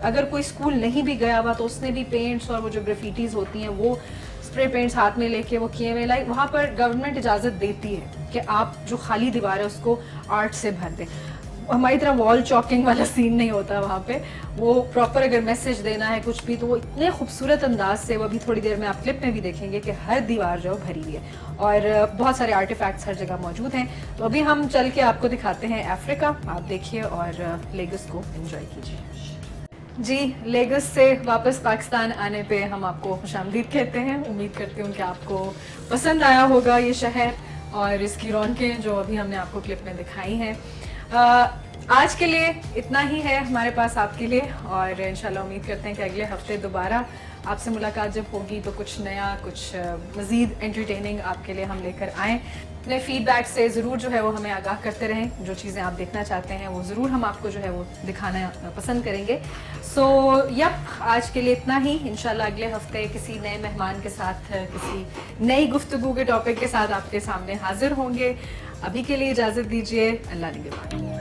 اگر کوئی اسکول نہیں بھی گیا ہوا تو اس نے بھی پینٹس اور وہ جو گرافیٹیز ہوتی ہیں وہ اسپرے پینٹس ہاتھ میں لے کے وہ کیے ہوئے. لائک وہاں پر گورنمنٹ اجازت دیتی ہے کہ آپ جو خالی دیوار ہے اس کو آرٹ سے بھر دیں. ہماری طرح وال چاکنگ والا سین نہیں ہوتا وہاں پہ. وہ پراپر اگر میسج دینا ہے کچھ بھی تو وہ اتنے خوبصورت انداز سے، وہ ابھی تھوڑی دیر میں آپ کلپ میں بھی دیکھیں گے کہ ہر دیوار جو بھری ہوئی ہے، اور بہت سارے آرٹیفیکٹس ہر جگہ موجود ہیں. تو ابھی ہم چل کے آپ کو دکھاتے ہیں افریقہ. آپ دیکھیے اور لیگس کو انجوائے کیجیے. جی لیگس سے واپس پاکستان آنے پہ ہم آپ کو خوش آمدید کہتے ہیں. امید کرتی ہوں کہ آپ کو پسند آیا ہوگا یہ شہر اور اس کی رونقیں جو ابھی ہم نے آپ کو کلپ میں دکھائی ہیں. آج کے لیے اتنا ہی ہے ہمارے پاس آپ کے لیے، اور انشاءاللہ امید کرتے ہیں کہ اگلے ہفتے دوبارہ آپ سے ملاقات جب ہوگی تو کچھ نیا، کچھ مزید انٹرٹیننگ آپ کے لیے ہم لے کر آئیں. اپنے فیڈ بیک سے ضرور جو ہے وہ ہمیں آگاہ کرتے رہیں. جو چیزیں آپ دیکھنا چاہتے ہیں وہ ضرور ہم آپ کو جو ہے وہ دکھانا پسند کریں گے. سو آج کے لیے اتنا ہی. انشاءاللہ اگلے ہفتے کسی نئے مہمان کے ساتھ، کسی نئی گفتگو کے ٹاپک کے ساتھ آپ کے سامنے حاضر ہوں گے. ابھی کے لیے اجازت دیجیے. اللہ نگہبان.